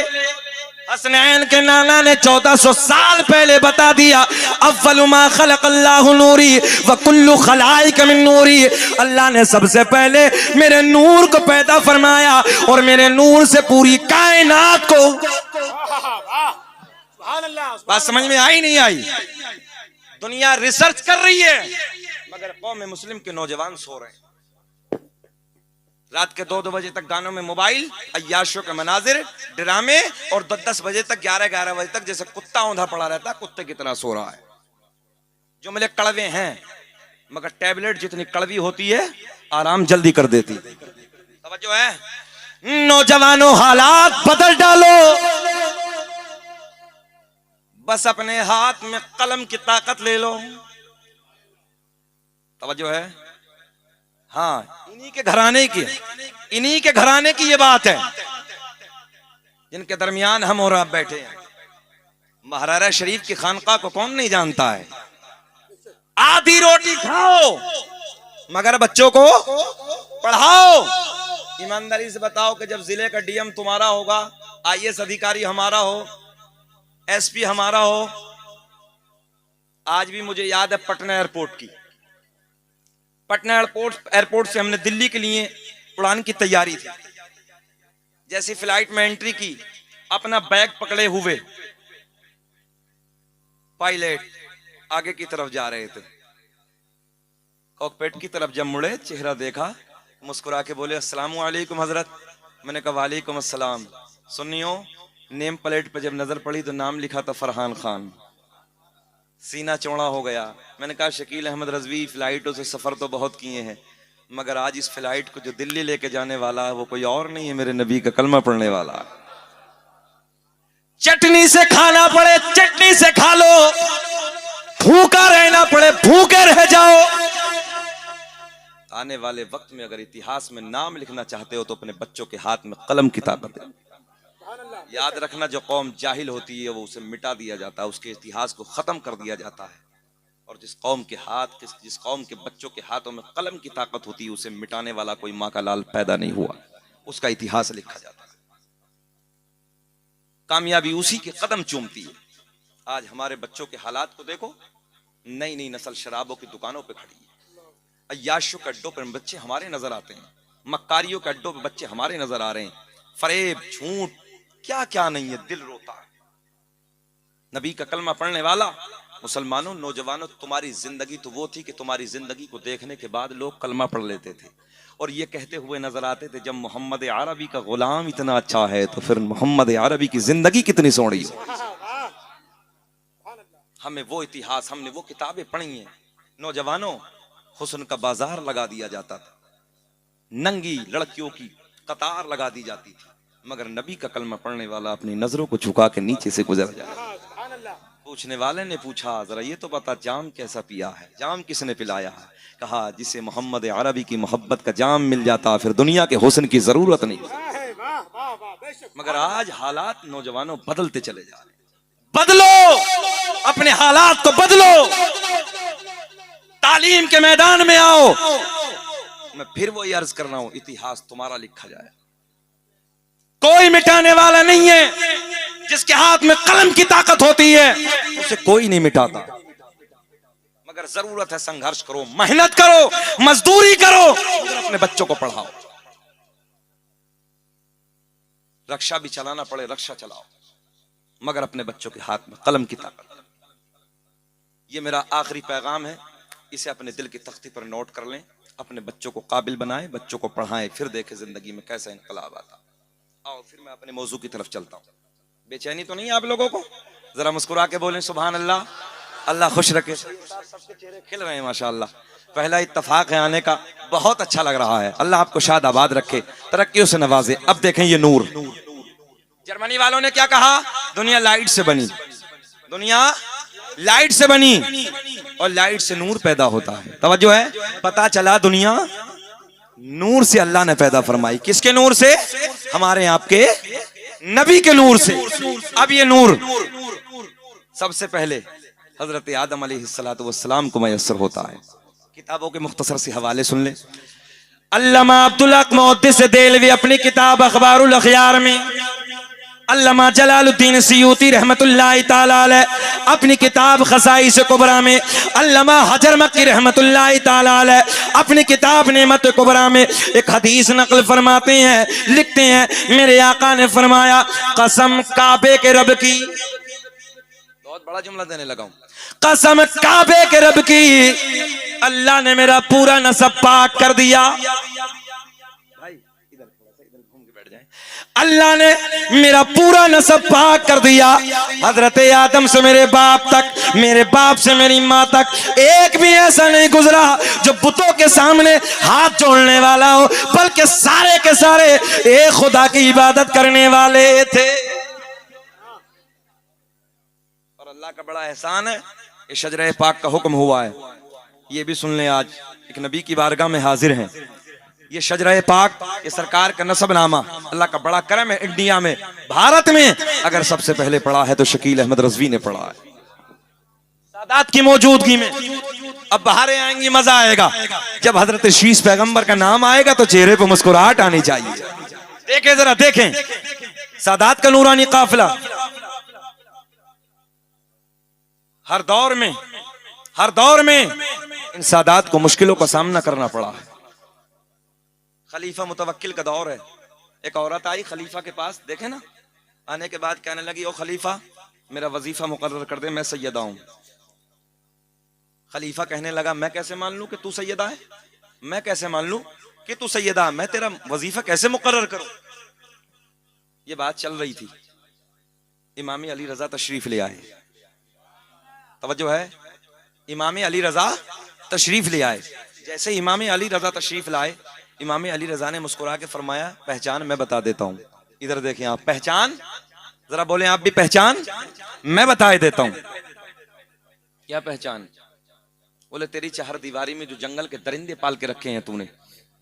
हसनैन के नाना ने 1400 साल पहले बता दिया, अव्वलु मा खलक़ल्लाहु नूरी व कुल्लु खलाइक मिन नूरी, अल्लाह ने सबसे पहले मेरे नूर को पैदा फरमाया और मेरे नूर से पूरी कायनात को। बात समझ में आई नहीं आई? दुनिया रिसर्च कर रही है मगर कौम मुस्लिम के नौजवान सो रहे हैं। रात के 2-2 बजे तक गानों में मोबाइल, अय्याशों के मनाजिर, ड्रामे और 10-10 बजे तक, 11-11 बजे तक जैसे कुत्ता औंधा पड़ा रहता है, कुत्ते की तरह सो रहा है। जुमले कड़वे हैं मगर टैबलेट जितनी कड़वी होती है आराम जल्दी कर देती। तवज्जो है नौजवानों, हालात बदल डालो, बस अपने हाथ में कलम की ताकत ले लो। तवज्जो है, हाँ, इन्हीं के घराने की ये बात है जिनके दरमियान हम और आप बैठे हैं। महाराजा शरीफ की खानका को कौन नहीं जानता है? आधी रोटी खाओ मगर बच्चों को पढ़ाओ। ईमानदारी से बताओ कि जब जिले का डीएम तुम्हारा होगा, आईएएस अधिकारी हमारा हो, एसपी हमारा हो। आज भी मुझे याद है पटना एयरपोर्ट की, पटना एयरपोर्ट से हमने दिल्ली के लिए उड़ान की तैयारी थी। जैसी फ्लाइट में एंट्री की, अपना बैग पकड़े हुए पायलट आगे की तरफ जा रहे थे। कॉकपिट की तरफ जब मुड़े, चेहरा देखा, मुस्कुरा के बोले अस्सलाम वालेकुम हजरत। मैंने कहा वालेकुम अस्सलाम। सुनियो, नेम प्लेट पे जब नजर पड़ी तो नाम लिखा था फरहान खान। सीना चौड़ा हो गया। मैंने कहा शकील अहमद रजवी, फ्लाइटों से सफर तो बहुत किए हैं मगर आज इस फ्लाइट को जो दिल्ली लेके जाने वाला है वो कोई और नहीं है, मेरे नबी का कलमा पढ़ने वाला। चटनी से खाना पड़े चटनी से खा लो, भूखा रहना पड़े भूखे रह जाओ। आने वाले वक्त में अगर इतिहास में नाम लिखना चाहते हो तो अपने बच्चों के हाथ में कलम की ताकत है। याद रखना, जो कौम जाहिल होती है वो उसे मिटा दिया जाता है, उसके इतिहास को खत्म कर दिया जाता है। और जिस कौम के बच्चों के हाथों में कलम की ताकत होती है उसे मिटाने वाला कोई माँ का लाल पैदा नहीं हुआ, उसका इतिहास लिखा जाता है। कामयाबी उसी के कदम चूमती है। आज हमारे बच्चों के हालात को देखो, नई नई नस्ल शराबों की दुकानों पे खड़ी है, अय्याशों के अड्डों पर बच्चे हमारे नजर आते हैं, मक्कारियों के अड्डों पे बच्चे हमारे नजर आ रहे हैं, फरेब, झूठ, क्या क्या नहीं है, दिल रोता है। नबी का कलमा पढ़ने वाला मुसलमानों, नौजवानों, तुम्हारी जिंदगी तो वो थी कि तुम्हारी जिंदगी को देखने के बाद लोग कलमा पढ़ लेते थे और ये कहते हुए नजर आते थे जब मोहम्मद अरबी का गुलाम इतना अच्छा है तो फिर मोहम्मद अरबी की जिंदगी कितनी सोहनी हो। हमें वो इतिहास, हमने वो किताबें पढ़ी हैं। नौजवानों, हुस्न का बाजार लगा दिया जाता था, नंगी लड़कियों की कतार लगा दी जाती थी, मगर नबी का कलमा पढ़ने वाला अपनी नजरों को झुका के नीचे से गुजर जाए। पूछने वाले ने पूछा जरा ये तो बता जाम कैसा पिया है, जाम किसने पिलाया है? कहा जिसे मोहम्मद अरबी की मोहब्बत का जाम मिल जाता फिर दुनिया के हुस्न की जरूरत नहीं। मगर आज हालात नौजवानों बदलते चले जा रहे हैं। बदलो, अपने हालात को बदलो, तालीम के मैदान में आओ। मैं फिर वही अर्ज कर रहा हूं, इतिहास तुम्हारा लिखा जाए, कोई मिटाने वाला नहीं है। जिसके हाथ में कलम की ताकत होती है उसे कोई नहीं मिटाता, मगर जरूरत है संघर्ष करो, मेहनत करो, मजदूरी करो, अपने बच्चों को पढ़ाओ। रक्षा भी चलाना पड़े रक्षा चलाओ, मगर अपने बच्चों के हाथ में कलम की ताकत। ये मेरा आखिरी पैगाम है। इसे अपने दिल की तख्ती पर नोट कर लें, अपने बच्चों को काबिल बनाएं, बच्चों को पढ़ाएं, फिर देखें जिंदगी में कैसा इनकलाब आता। आओ फिर मैं अपने मौजू की तरफ चलता हूँ। बेचैनी तो नहीं आप लोगों को? जरा मुस्कुरा के बोलें सुभान अल्लाह। अल्लाह खुश रखे। सबके चेहरे खिल रहे हैं माशाअल्लाह। पहला इत्तफाक है आने का, बहुत अच्छा लग रहा है। अल्लाह आपको शाद आबाद रखे, तरक्कियों से नवाजे। अब देखें ये नूर। जर्मनी वालों ने क्या कहा? दुनिया लाइट से बनी, दुनिया लाइट से बनी और लाइट से नूर पैदा होता है। तवज्जो है? पता चला दुनिया नूर से अल्लाह ने पैदा फरमाई। किसके नूर से? हमारे आपके नबी के नूर से। अब ये नूर सबसे पहले हजरत आदम अलैहिस्सलातु वस्सलाम को मयस्सर होता है। किताबों के मुख्तसर से हवाले सुन ले। अल्लामा अब्दुल हक मुहद्दिस देलवी अपनी किताब अखबारुल अखयार में, अल्लामा जलालुद्दीन सियूती रहमतुल्लाहि ताला अलैह अपनी किताब खसाइस कुबरा में, अल्लामा हजर मक्की रहमतुल्लाहि ताला अलैह अपनी किताब नेमत कुबरा में एक हदीस नकल फरमाते हैं, लिखते हैं मेरे आका ने फरमाया, कसम काबे के रब की, बहुत बड़ा जुमला देने लगा हूं, कसम काबे के रब की, अल्लाह ने मेरा पूरा नसब पाक कर दिया। भाई इधर थोड़ा सा इधर घूम के बैठ जाए। अल्लाह ने मेरा पूरा नसब पाक कर दिया। हजरत आदम से मेरे बाप तक, मेरे बाप से मेरी माँ तक एक भी ऐसा नहीं गुजरा जो बुतों के सामने हाथ जोड़ने वाला हो, बल्कि सारे के सारे एक खुदा की इबादत करने वाले थे। और अल्लाह का बड़ा एहसान है, ये शजरे पाक का हुक्म हुआ है। ये भी सुन लें, आज एक नबी की बारगाह में हाजिर हैं। ये शजरे पाक, ये सरकार का नसबनामा, अल्लाह का बड़ा करम है। इंडिया में, भारत में अगर सबसे पहले पढ़ा है तो शकील अहमद रजवी ने पढ़ा है, सादात की मौजूदगी में। अब बाहर आएंगी, मजा आएगा। जब हजरत शीश पैगंबर का नाम आएगा तो चेहरे पर मुस्कुराहट आनी चाहिए। देखें जरा, देखें सादात का नूरानी काफिला। हर दौर में इन सादात को मुश्किलों का सामना करना पड़ा है। खलीफा मुतवक्किल का दौर है। एक औरत आई खलीफा के पास, देखे ना, आने के बाद कहने लगी, ओ खलीफा मेरा वजीफा मुकर्रर कर दे, मैं सैयदा हूं। खलीफा कहने लगा, मैं कैसे मान लूं कि तू सैयदा है? मैं कैसे मान लूं कि तू सैयदा? मैं तेरा वजीफा कैसे मुकर्रर करूं? ये बात चल रही थी। इमाम अली रजा तशरीफ ले आए। तवज्जो है? इमाम अली रजा तशरीफ ले आए। जैसे इमाम अली रजा तशरीफ लाए, इमाम अली रजा ने मुस्कुरा के फरमाया, पहचान मैं बता देता हूं। इधर देखें आप, पहचान जरा बोले आप भी, पहचान मैं बता देता हूं। क्या पहचान? बोले तेरी चार दीवारी में जो जंगल के दरिंदे पाल के रखे हैं तूने,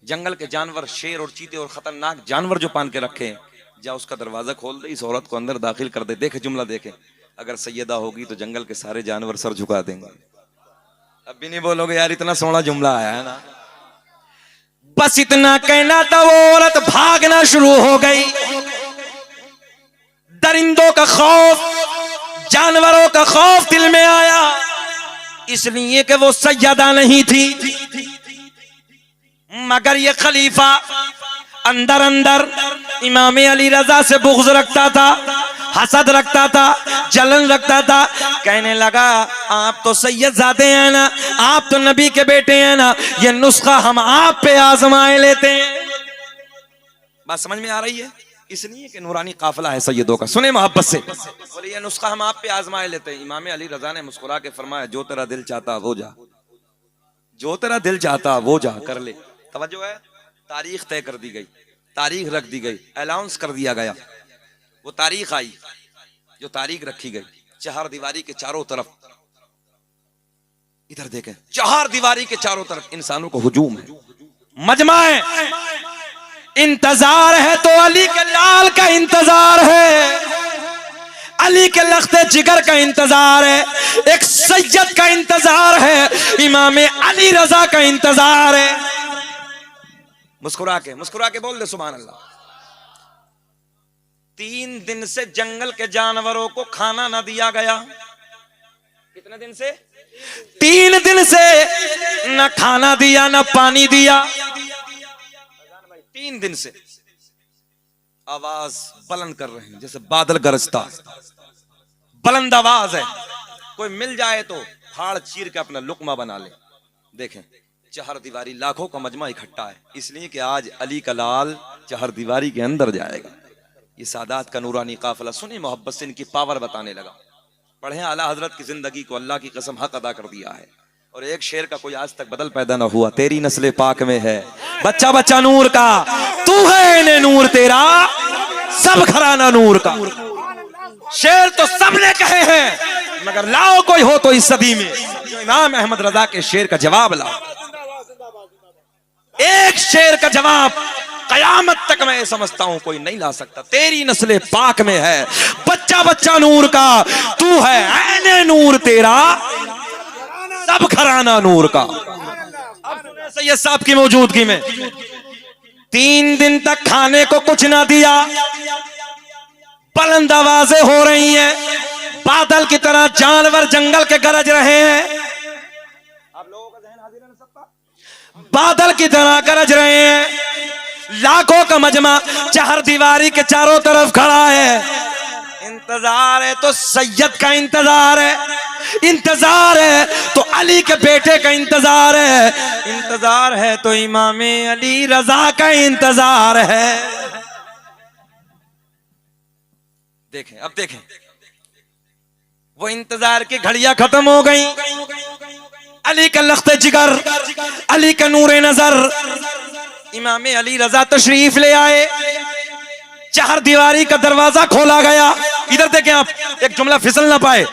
जंगल के जानवर, शेर और चीते और खतरनाक जानवर जो पाल के रखे हैं, जा उसका दरवाजा खोल दे, इस औरत को अंदर दाखिल कर दे। देखे जुमला, देखे, अगर सैयदा होगी तो जंगल के सारे जानवर सर झुका देंगे। अब भी नहीं बोलोगे यार इतना सोना जुमला आया है ना। बस इतना कहना था, वो औरत भागना शुरू हो गई। दरिंदों का खौफ, जानवरों का खौफ दिल में आया, इसलिए कि वो सैयदा नहीं थी। मगर ये खलीफा अंदर अंदर इमाम अली रजा से बुग़्ज़ रखता था, हसद रखता था, जलन रखता था। कहने लगा, आप तो सैयदजादे हैं ना, आप तो नबी के बेटे हैं ना, ये नुस्खा हम आप पे आजमाए लेते हैं। बात समझ में आ रही है? इसलिए कि नूरानी काफिला है सैयदों का। सुने मोहब्बत से, बोले ये नुस्खा हम आप पे आजमाए लेते हैं। इमाम अली रजा ने मुस्कुरा के फरमाया, जो तेरा दिल चाहता वो जा, जो तेरा दिल चाहता वो जा, कर ले। तवज्जो है? तारीख तय कर दी गई, तारीख रख दी गई, अनाउंस कर दिया गया। वो तारीख आई, जो तारीख रखी गई, चार दीवारी के चारों तरफ, इधर देखें, चार दीवारी के चारों तरफ इंसानों को हुजूम है, मजमा है, इंतजार है तो अली के लाल का इंतजार है, अली के लख्ते जिगर का इंतजार है, एक सैयद का इंतजार है, इमाम अली रजा का इंतजार है। मुस्कुरा के बोल दे सुभान अल्लाह। 3 दिन से जंगल के जानवरों को खाना ना दिया गया। कितने दिन से? 3 दिन से न खाना दिया, न पानी दिया। 3 दिन से आवाज बुलंद कर रहे हैं जैसे बादल गरजता, बुलंद आवाज है। कोई मिल जाए तो फाड़ चीर के अपना लुकमा बना ले। देखें, चहर दीवारी लाखों का मजमा इकट्ठा है, इसलिए कि आज अली का लाल चहर दीवारी के अंदर जाएगा। ये सादात का नूरानी काफिला सुने, मोहब्बत से इनकी पावर बताने लगा। पढ़े, आला हजरत की जिंदगी को अल्लाह की कसम हक अदा कर दिया है। और एक शेर का कोई आज तक बदल पैदा ना हुआ। तेरी नस्ले पाक में है बच्चा बच्चा नूर का, तू है ने नूर तेरा सब घराना नूर का। शेर तो सबने कहे हैं, मगर लाओ कोई हो तो इस सदी में जो इमाम अहमद रजा के शेर का जवाब लाओ। एक शेर का जवाब कयामत तक मैं समझता हूं कोई नहीं ला सकता। तेरी नस्ले पाक में है बच्चा बच्चा नूर का, तू है ऐने नूर तेरा सब घराना नूर का। अब सैयद साहब की मौजूदगी में 3 दिन तक खाने को कुछ ना दिया, बुलंद आवाजें हो रही हैं, बादल की तरह जानवर जंगल के गरज रहे हैं। आप लोगों का ज़हन हाजिर है ना सबका? बादल की तरह गरज रहे हैं, लाखों का मजमा चहर दीवारी के चारों तरफ खड़ा है। इंतजार है तो सैयद का इंतजार है, इंतजार है तो अली के बेटे का इंतजार है, इंतजार है तो इमाम अली रजा का इंतजार है। देखें, अब देखें, वो इंतजार की घड़ियां खत्म हो गई। अली का लख्ते जिगर, अली का नूरे नजर, इमाम अली रजा तशरीफ ले आए। चहर दीवारी का दरवाजा खोला गया। इधर देखें आप, एक जुमला फिसल ना पाए।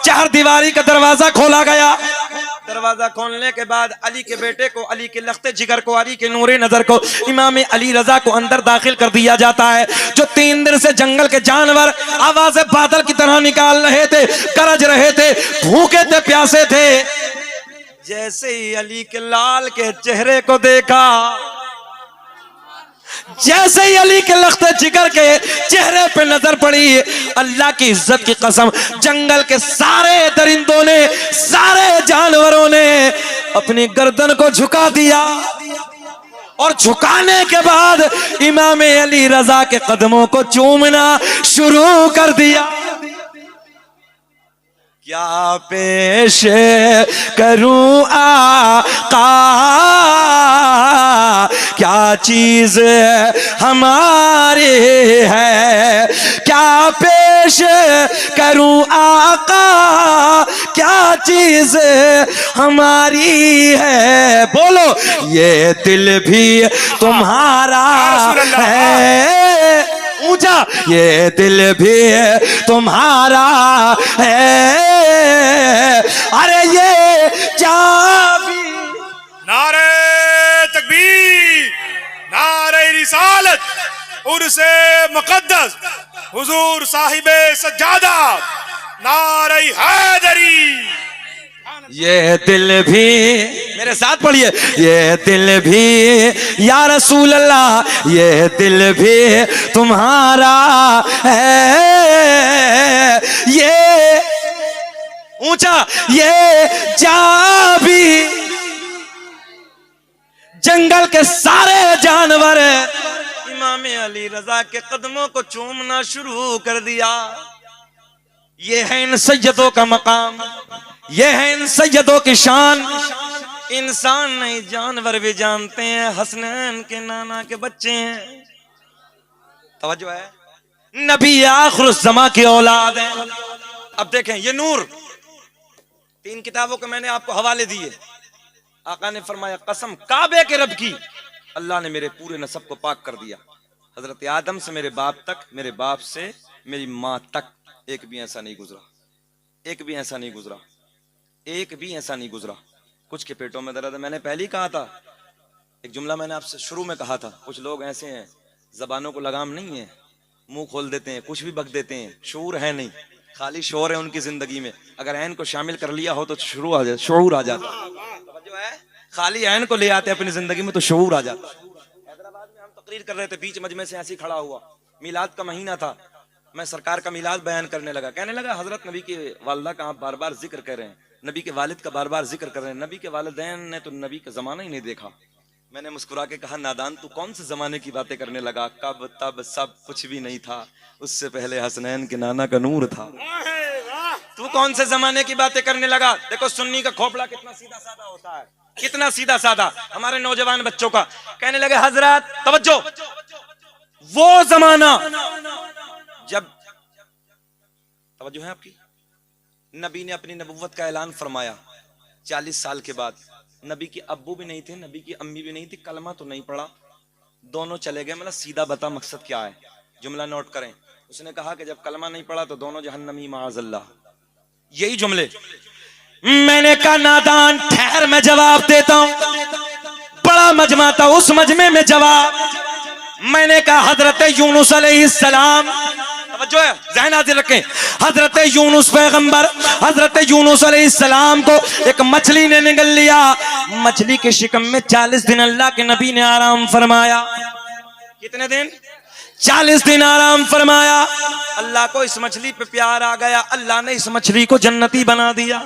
चहर दीवारी का दरवाजा खोला गया। दरवाजा खोलने के बाद अली के बेटे को, अली के लख्ते जिगर को, अली के नूरे नजर को, इमाम अली रजा को अंदर दाखिल कर दिया जाता है। जो 3 दिन से जंगल के जानवर आवाजें बादल की तरह निकाल रहे थे, गरज रहे थे, भूखे थे, प्यासे थे, जैसे ही अली के लाल के चेहरे को देखा, जैसे ही अली के लख्ते जिगर के चेहरे पे नजर पड़ी, अल्लाह की इज्जत की कसम जंगल के सारे दरिंदों ने, सारे जानवरों ने अपनी गर्दन को झुका दिया। और झुकाने के बाद इमाम अली रजा के कदमों को चूमना शुरू कर दिया। क्या पेश करूं आका, क्या चीज हमारी है, क्या पेश करूं आका, क्या चीज हमारी है। बोलो, ये दिल भी तुम्हारा है, ऊंचा, ये दिल भी तुम्हारा है, अरे ये चाबी। नारे तकबीर, नारे रिसालत, उर्से मुकद्दस हुजूर साहिबे सज्जादा, नारे हैदरी। ये दिल भी, मेरे साथ पढ़िए, ये दिल भी या रसूल अल्लाह, ये दिल भी तुम्हारा है, ये ऊंचा, ये चाबी। जंगल के सारे जानवर इमाम अली रजा के कदमों को चूमना शुरू कर दिया। ये है इन सैयदों का मकाम, ये है इन सैयदों की शान। इंसान नहीं, जानवर भी जानते हैं हसनैन के नाना के बच्चे हैं। तवज्जो है, नबी आखिर ज़मा की औलाद है। अब देखें, ये नूर 3 किताबों के मैंने आपको हवाले दिए। आका ने फरमाया, कसम काबे के रब की, अल्लाह ने मेरे पूरे नसब को पाक कर दिया। हजरत आदम से मेरे बाप तक, मेरे बाप से मेरी माँ तक एक भी ऐसा नहीं गुजरा, एक भी ऐसा नहीं गुजरा, एक भी ऐसा नहीं गुजरा। कुछ के पेटों में दर्द है। मैंने पहले ही कहा था, एक जुमला मैंने आपसे शुरू में कहा था, कुछ लोग ऐसे हैं जबानों को लगाम नहीं है, मुंह खोल देते हैं, कुछ भी बक देते हैं, शऊर है नहीं, खाली शोर है उनकी जिंदगी में। अगर ऐन को शामिल कर लिया हो तो शऊर आ जाता है। खाली ऐन को ले आते अपनी जिंदगी में तो शऊर आ जाता। हैदराबाद में हम तकरीर कर रहे थे, बीच मजमे से ऐसे ही खड़ा हुआ, मिलाद का महीना था, मैं सरकार का मिलाद बयान करने लगा। कहने लगा, हजरत नबी के वालिदा का आप बार बार जिक्र कर रहे हैं, नबी के वालिद का बार बार जिक्र कर रहे हैं, नबी के वालिदैन ने तो नबी का जमाना ही नहीं देखा। मैंने मुस्कुरा के कहा, नादान तू कौन से जमाने की बातें करने लगा, कब तब सब कुछ भी नहीं था, उससे पहले हसनैन के नाना का नूर था। तू कौन से जमाने की बातें करने लगा। देखो सुन्नी का खोपड़ा कितना सीधा साधा होता है, कितना सीधा साधा हमारे नौजवान बच्चों का। कहने लगे हजरत तवज्जो, वो जमाना जब, तवज्जो है आपकी, नबी ने अपनी नबुव्वत का ऐलान फरमाया 40 साल के बाद। नबी के अब्बू भी नहीं थे, नबी की अम्मी भी नहीं थी, कलमा तो नहीं पड़ा, दोनों चले गए। मतलब सीधा बता मकसद क्या है, जुमला नोट करें। उसने कहा कि जब कलमा नहीं पड़ा तो दोनों जहन्नमी माअज़ल्लाह, यही जुमले। मैंने कहा नादान ठहर, मैं जवाब देता हूं। बड़ा मजमा था, उस मजमे में जवाब। मैंने कहा हजरत यूनुस अलैहिस्सलाम, जो है ज़हन हाजिर रखें, हजरत यूनुस पैगंबर, हजरत यूनुस अलैहिस्सलाम को एक मछली ने निगल लिया। मछली के शिकम में 40 दिन अल्लाह के नबी ने आराम फरमाया। कितने दिन? 40 दिन आराम फरमाया। अल्लाह को इस मछली पे प्यार आ गया, अल्लाह ने इस मछली को जन्नती बना दिया।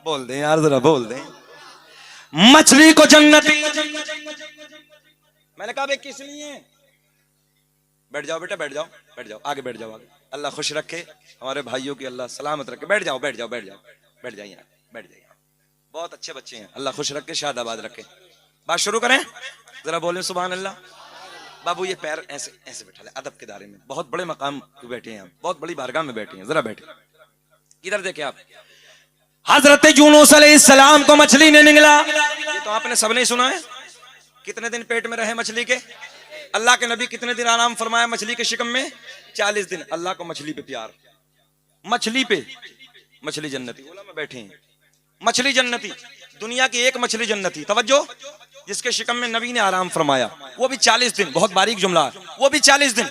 बोल दें यार, जरा बोल दें, मछली को जन्नती। मैंने कहा भाई किस लिए? बैठ जाओ बेटा, बैठ जाओ, बैठ जाओ, आगे बैठ जाओ, आगे। अल्लाह खुश रखे हमारे भाइयों की, अल्लाह सलामत रखे। बैठ जाओ, बैठ जाओ, बैठ जाओ, बैठ जाइए, बैठ जाइए। बहुत अच्छे बच्चे हैं, अल्लाह खुश रखे, शादाबाद रखे। बात शुरू करें, जरा बोले सुभान अल्लाह। बाबू ये पैर ऐसे ऐसे बैठा ले, अदब के दायरे में, बहुत बड़े मकाम पे बैठे हैं, बहुत बड़ी बारगाह में बैठे हैं, जरा बैठे। इधर देखे आप, हजरत यूनुस अलैहिस्सलाम को मछली ने निगला। ये तो आपने सबने सुना है। कितने दिन पेट में रहे मछली के? अल्लाह के नबी कितने दिन आराम फरमाया मछली के शिकम में? 40 दिन। अल्लाह को मछली पे प्यार, मछली पे, मछली जन्नती। में बैठे हैं, मछली जन्नती, दुनिया की एक मछली जन्नती। तवज्जो, जिसके शिकम में नबी ने आराम फरमाया, वो भी 40 दिन। बहुत बारीक जुमला है, वो भी 40 दिन।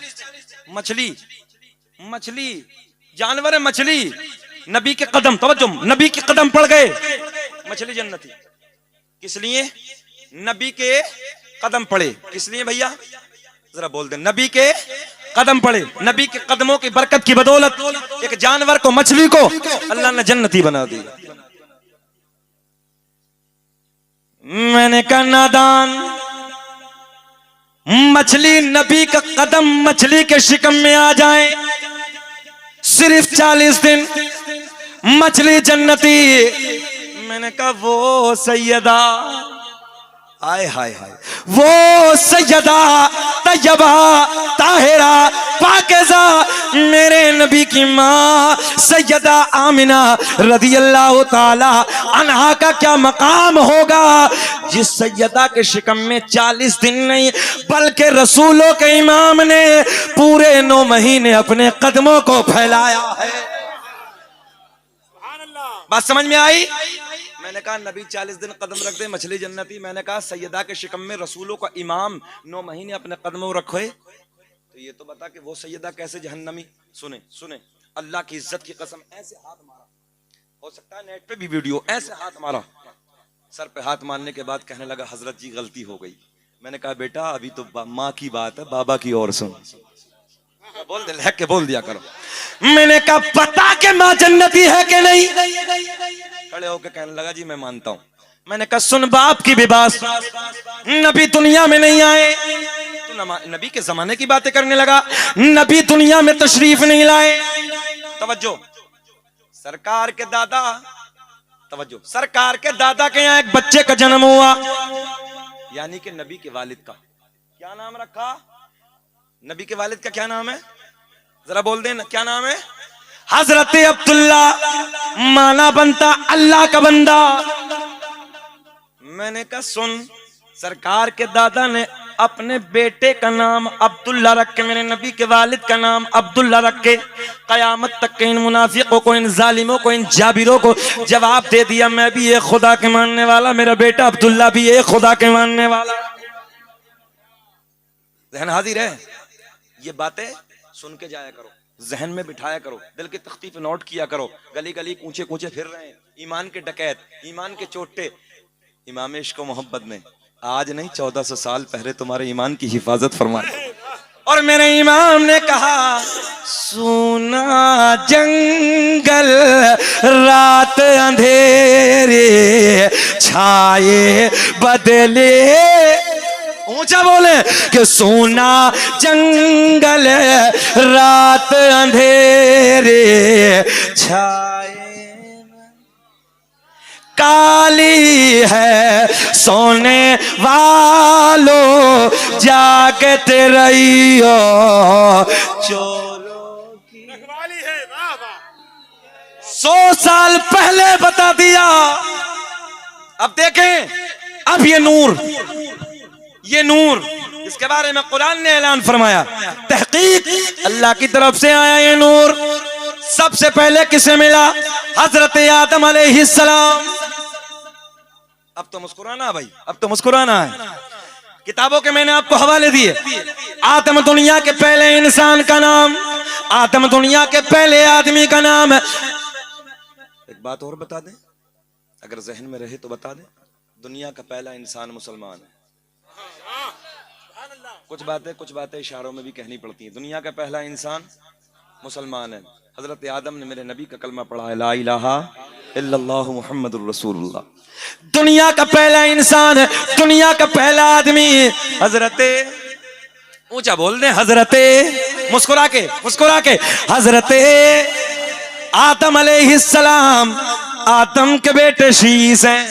मछली, मछली जानवर है, मछली नबी के कदम, तवज्जो, नबी के कदम पड़ गए, मछली जन्नती। किस लिए? नबी के कदम पड़े। किस लिए भैया? जरा बोल दे। नबी के कदम पड़े, नबी के कदमों की बरकत की बदौलत एक जानवर को, मछली को अल्लाह ने जन्नती बना दी। मैंने कहा नादान, मछली, नबी का कदम मछली के शिकम में आ जाए, सिर्फ 40 दिन, मछली जन्नती। मैंने कहा वो सैयदा, हाय हाय हाय, वो सैयदा तैयबा ताहिरा पाकिज़ा, मेरे नबी की माँ सैयदा आमिना रज़ियल्लाहु ताला अन्हा का क्या मकाम होगा, जिस सैयदा के शिकम में 40 दिन नहीं बल्कि रसूलों के इमाम ने पूरे 9 महीने अपने कदमों को फैलाया है। बात समझ में आई? मैंने कहा नबी 40 दिन कदम रख दे, मछली जन्नती। मैंने कहा सैयदा के शिकम में रसूलों का इमाम 9 महीने अपने कदमों रखे, तो ये तो बता कि वो सैयदा कैसे जहन्नमी। सुने सुने, अल्लाह की इज्जत की कसम, ऐसे हाथ मारा, हो सकता है नेट पे भी वीडियो, ऐसे हाथ मारा, सर पे हाथ मारने के बाद कहने लगा हजरत जी गलती हो गई। मैंने कहा बेटा अभी तो माँ की बात है, बाबा की और सुन। बोल दे, लहक के बोल दिया करो। मैंने कहा पता के माँ जन्नती है कि नहीं? खड़े होकर कहने लगा जी मैं मानता हूं। मैंने कहा सुन बाप की भी बात, नबी दुनिया में नहीं आए, तो नबी के जमाने की बातें करने लगा। नबी दुनिया में तशरीफ नहीं लाए। तवज्जो, सरकार के दादा, तवज्जो, सरकार के दादा के यहाँ एक बच्चे का जन्म हुआ, यानी कि नबी के वालिद का क्या नाम रखा? नबी के वालिद का क्या नाम है? जरा बोल देना, क्या नाम है? हजरत अब्दुल्ला। माना बनता अल्लाह का बंदा। मैंने कहा सुन, सरकार के दादा ने अपने बेटे का नाम अब्दुल्ला रख के, मेरे नबी के वालिद का नाम अब्दुल्ला रख के, कयामत तक के इन मुनाफिकों को, इन जालिमों को, इन जाबिरों को जवाब दे दिया मैं भी एक खुदा के मानने वाला, मेरा बेटा अब्दुल्ला भी एक खुदा के मानने वाला। जहन हाजिर है? ये बातें सुन के जाया करो, जहन में बिठाया करो, दिल की तख्ती पे नोट किया करो। गली गली कूचे कूचे फिर रहे हैं ईमान के डकैत, ईमान के चोटे। इमाम इश्क व मोहब्बत ने आज नहीं 1400 साल पहले तुम्हारे ईमान की हिफाजत फरमाई। और मेरे इमाम ने कहा सुना जंगल रात अंधेरे छाए बदले, ऊंचा बोले कि सोना जंगल रात अंधेरे छाए, काली है, सोने वालों जागते रहियो, चोरों की रखवाली है। वाह वाह। 100 साल पहले बता दिया। अब देखें, अब ये नूर इसके बारे में कुरान ने ऐलान फरमाया, तहकीक अल्लाह की तरफ से आया ये नूर। सबसे पहले किसे मिला? हजरत आदम अलैहिस्सलाम। अब तो मुस्कुराना भाई, अब तो मुस्कुराना है। किताबों के मैंने आपको हवाले दिए। आदम दुनिया के पहले इंसान का नाम, आदम दुनिया के पहले आदमी का नाम है। एक बात और बता दें, अगर जहन में रहे तो बता दें, दुनिया का पहला इंसान मुसलमान है। कुछ बातें इशारों में भी कहनी पड़ती हैं। दुनिया का पहला इंसान मुसलमान है। हजरत आदम ने मेरे नबी का कलमा पढ़ा है, ला इलाहा इल्लल्लाहु मुहम्मदुर रसूलुल्लाह। दुनिया का पहला इंसान है, दुनिया का पहला आदमी हजरते, ऊंचा बोल दे, हजरते, मुस्कुरा के हजरते आदम अलैहिस्सलाम। आदम के बेटे शीस हैं।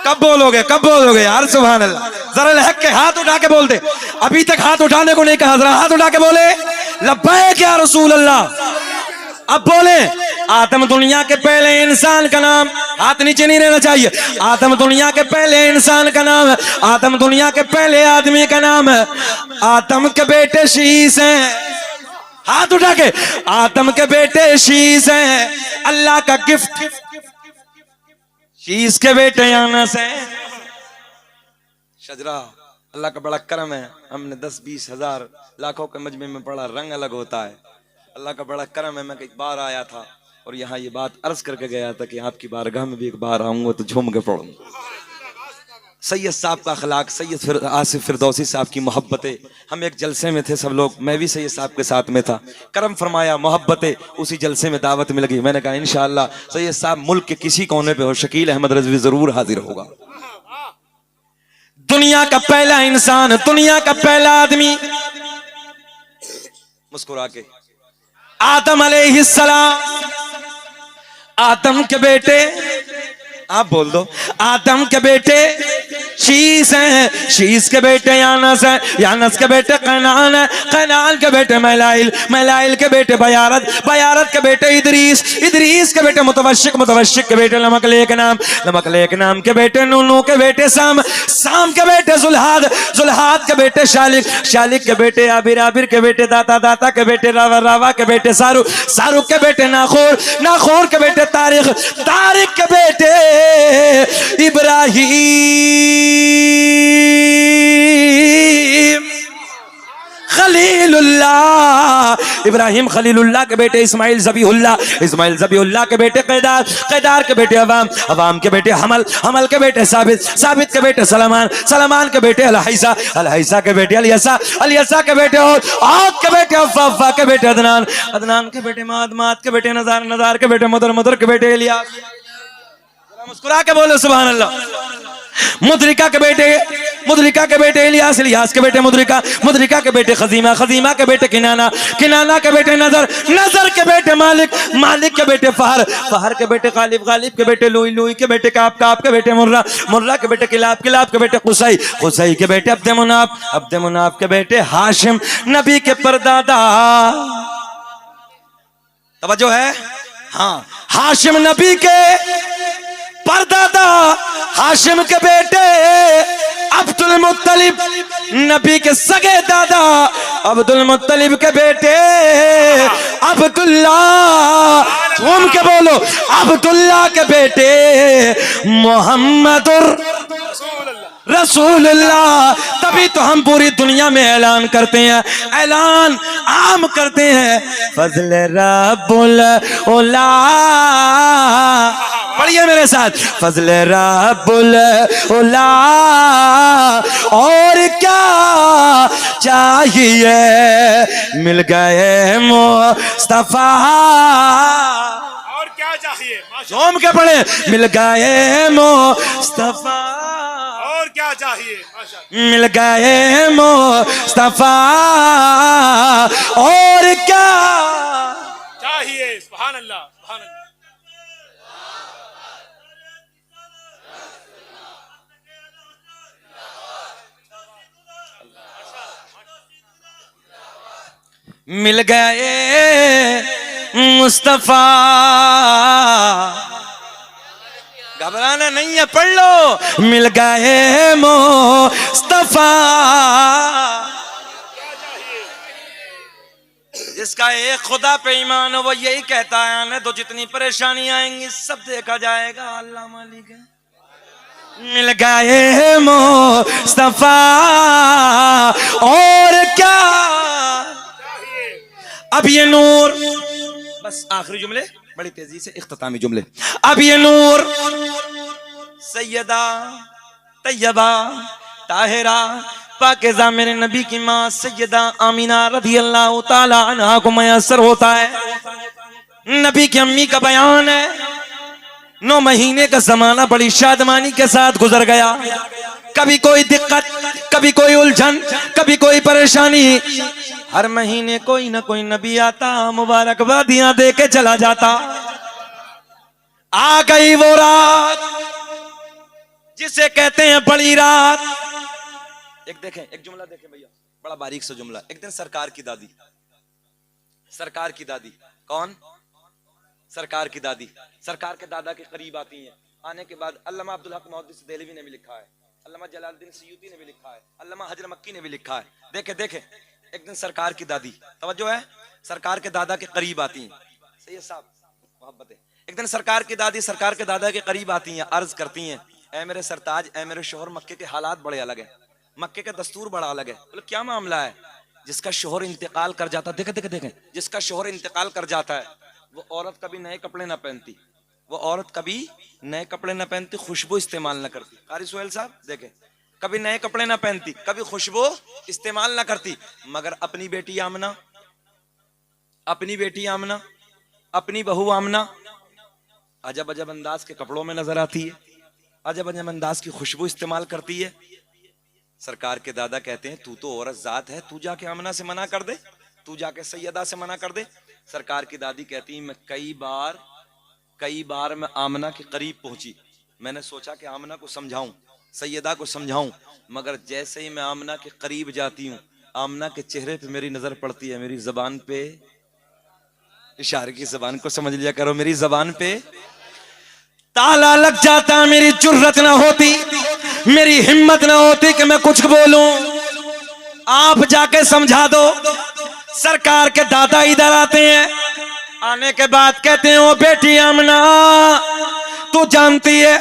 कब बोलोगे यार सुभान अल्लाह। जरा लहक के हाथ उठा के बोल दे। अभी तक हाथ उठाने को नहीं कहा, जरा हाथ उठा के बोले लब्बैक या रसूल अल्लाह। अब बोले, आदम दुनिया के पहले इंसान का नाम, हाथ नीचे नहीं रहना चाहिए। आदम दुनिया के पहले इंसान का नाम है, आदम दुनिया के पहले आदमी का नाम है। आदम के बेटे शीस हैं। हाथ उठा के, आदम के बेटे शीस हैं, अल्लाह का गिफ्ट। शीस के बेटे यानस हैं। शजरा अल्लाह का बड़ा करम है। हमने 10-20 हजार लाखों के मजमे में पढ़ा, रंग अलग होता है। अल्लाह का बड़ा करम है। मैं एक बार आया था और यहाँ ये बात अर्ज करके गया था कि आपकी बारगाह में भी एक बार आऊंगा तो झूम के पढ़ूंगा। सैयद साहब का अखलाक, सैयद आसिफ फिरदौसी साहब की मोहब्बतें। हम एक जलसे में थे सब लोग, मैं भी सैयद साहब के साथ में था। करम फरमाया, मोहब्बतें, उसी जलसे में दावत मिल गई। मैंने कहा इंशाअल्लाह सैयद साहब मुल्क के किसी कोने पे हो, शकील अहमद रजवी जरूर हाजिर होगा। दुनिया का पहला इंसान, दुनिया का पहला आदमी, मुस्कुरा के, आदम अलैहिस्सलाम। आदम के बेटे, आप बोल दो, आदम के बेटे शीस हैं, शीस के बेटे यानस हैं, यानस के बेटे कैनान है, कैनान के बेटे मैलाइल, मैलाइल के बेटे बयारत, बयारत के बेटे इदरीस, इदरीस के बेटे मुतवश्शिक, मुतवश्शिक के बेटे लमकलेक नाम, लमकलेक नाम के बेटे नूनू के बेटे साम, साम के बेटे जुल्हाद, जुल्हाद के बेटे शालिक, शालिक के बेटे आबिर, आबिर के बेटे दाता, दाता के बेटे रावा, रावा के बेटे सारुक, सारुक के बेटे नाखोर, नाखोर के बेटे तारिक, तारिक के बेटे इब्राहिम, खलीलुल्लाह, इब्राहिम खलीलुल्लाह के बेटे इस्माइल ज़बीहुल्लाह, इस्माइल ज़बीहुल्लाह के बेटे कैदार, कैदार के बेटे अवाम, अवाम के बेटे हमल, हमल के बेटे साबित, साबित के बेटे सलमान, सलमान के बेटे अलहैसा, अलहैसा के बेटे अलियसा, अलियसा के बेटे औद के बेटे अफ़्फ़ा, अफ़्फ़ा के बेटे अदनान, अदनान के बेटे माद, माद के बेटे नज़ार, नज़ार के बेटे मदर, मदर के बेटे इलियास। मुस्कुरा के बोलो सुभान अल्लाह। मुद्रिका के बेटे, मुद्रिका के बेटे इलियास, इलियास के बेटे मुद्रिका, मुद्रिका के बेटे खजीमा, खजीमा के बेटे किनाना, किनाना के बेटे नजर, नजर के बेटे मालिक, मालिक के बेटे फहर, फहर के बेटे गालिब, गालिब के बेटे लुई, लुई के बेटे काब, काब के बेटे मुर्रा, मुर्रा के बेटे किलाब, किलाब के बेटे कुसई, कुसई के बेटे अब्द मुनाफ, अब्द मुनाफ के बेटे हाशिम, नबी के परदादा। तवज्जो है, हाँ, हाशिम नबी के परदादा, हाशिम के बेटे अब्दुल मुत्तलिब, नबी के सगे दादा अब्दुल मुत्तलिब के बेटे अब्दुल्ला, झूम के बोलो, अब्दुल्ला के बेटे मोहम्मदुर रसूलुल्लाह। तभी तो हम पूरी दुनिया में ऐलान करते हैं, ऐलान आम करते हैं, फज़ल रब्बुल उला। पढ़िए मेरे साथ, फज़ल रब्बुल उला, और क्या चाहिए मिल गए मुस्तफा, और क्या चाहिए, झूम के पढ़े, मिल गए मुस्तफा, और क्या चाहिए, मिल गए मुस्तफा, और क्या चाहिए। सुभान अल्लाह, सुभान अल्लाह। मिल गए मुस्तफा। घबराना नहीं है, पढ़ लो। मिल गए मुस्तफा, जिसका एक खुदा पे ईमान हो वो यही कहता है आने दो, जितनी परेशानी आएंगी सब देखा जाएगा, अल्लाह मालिक है। मिल गए मुस्तफा और क्या, अब ये नूर, बस आखिरी जुमले बड़ी तेजी से, इख्तितामी जुमले। अब ये नूर सैयदा तैयबा ताहिरा पाकिज़ा मेरे नबी की माँ सैयदा आमीना रज़ी अल्लाह ताला अन्हा को मयसर होता है। नबी की अम्मी का बयान है, 9 महीने का जमाना बड़ी शादमानी के साथ गुजर गया। कभी कोई दिक्कत, कभी कोई उलझन, कभी कोई परेशानी, हर महीने कोई ना कोई नबी आता, मुबारकबादियां दे के चला जाता। आ गई वो रात जिसे कहते हैं बड़ी रात। एक देखें, एक जुमला देखें भैया, बड़ा बारीक सा जुमला। एक दिन सरकार की दादी, सरकार की दादी कौन, सरकार की दादी सरकार के दादा के करीब आती हैं। आने के बाद अल्लामा अब्दुल हक मुहद्दिस देहलवी ने भी लिखा है, अल्लामा जलालुद्दीन सयूती ने भी लिखा है, अल्लामा हजर मक्की ने भी लिखा है। देखे देखे, एक दिन सरकार की दादी, तवज्जो है, सरकार के दादा के करीब आती हैं। सैयद साहब मोहब्बत है। एक दिन सरकार की दादी सरकार के दादा के करीब आती हैं, अर्ज करती हैं, ऐ मेरे सरताज, ऐ मेरे शोहर, मक्के के हालात बड़े अलग है, मक्के का दस्तूर बड़ा अलग है। बोले क्या मामला है? जिसका शोहर इंतकाल कर जाता, देखे देखे देखे, जिसका शोहर इंतकाल कर जाता है वो औरत कभी नए कपड़े ना पहनती, वो औरत कभी नए कपड़े ना पहनती, खुशबू इस्तेमाल ना करती। कारी सुहेल साहब देखे, कभी नए कपड़े ना पहनती, कभी खुशबू इस्तेमाल ना करती, मगर अपनी बेटी आमना, अपनी बेटी आमना, अपनी बहू आमना अजब अजब अंदाज के कपड़ों में नजर आती है, अजब अजब अंदाज की खुशबू इस्तेमाल करती है। सरकार के दादा कहते हैं तू तो औरत जात है, तू जाके आमना से मना कर दे, तू जाके सैयदा से मना कर दे। सरकार की दादी कहती मैं कई बार मैं आमना के करीब पहुंची, मैंने सोचा कि आमना को समझाऊं, सैयदा को समझाऊं, मगर जैसे ही मैं आमना के करीब जाती हूँ, आमना के चेहरे पे मेरी नजर पड़ती है, मेरी जबान पे, इशारे की जबान को समझ लिया करो, मेरी जबान पे ताला लग जाता। मेरी जुर्रत ना होती, मेरी हिम्मत ना होती कि मैं कुछ बोलूं, आप जाके समझा दो। सरकार के दादा इधर आते हैं, आने के बाद कहते हैं ओ बेटी आमना, तू जानती है,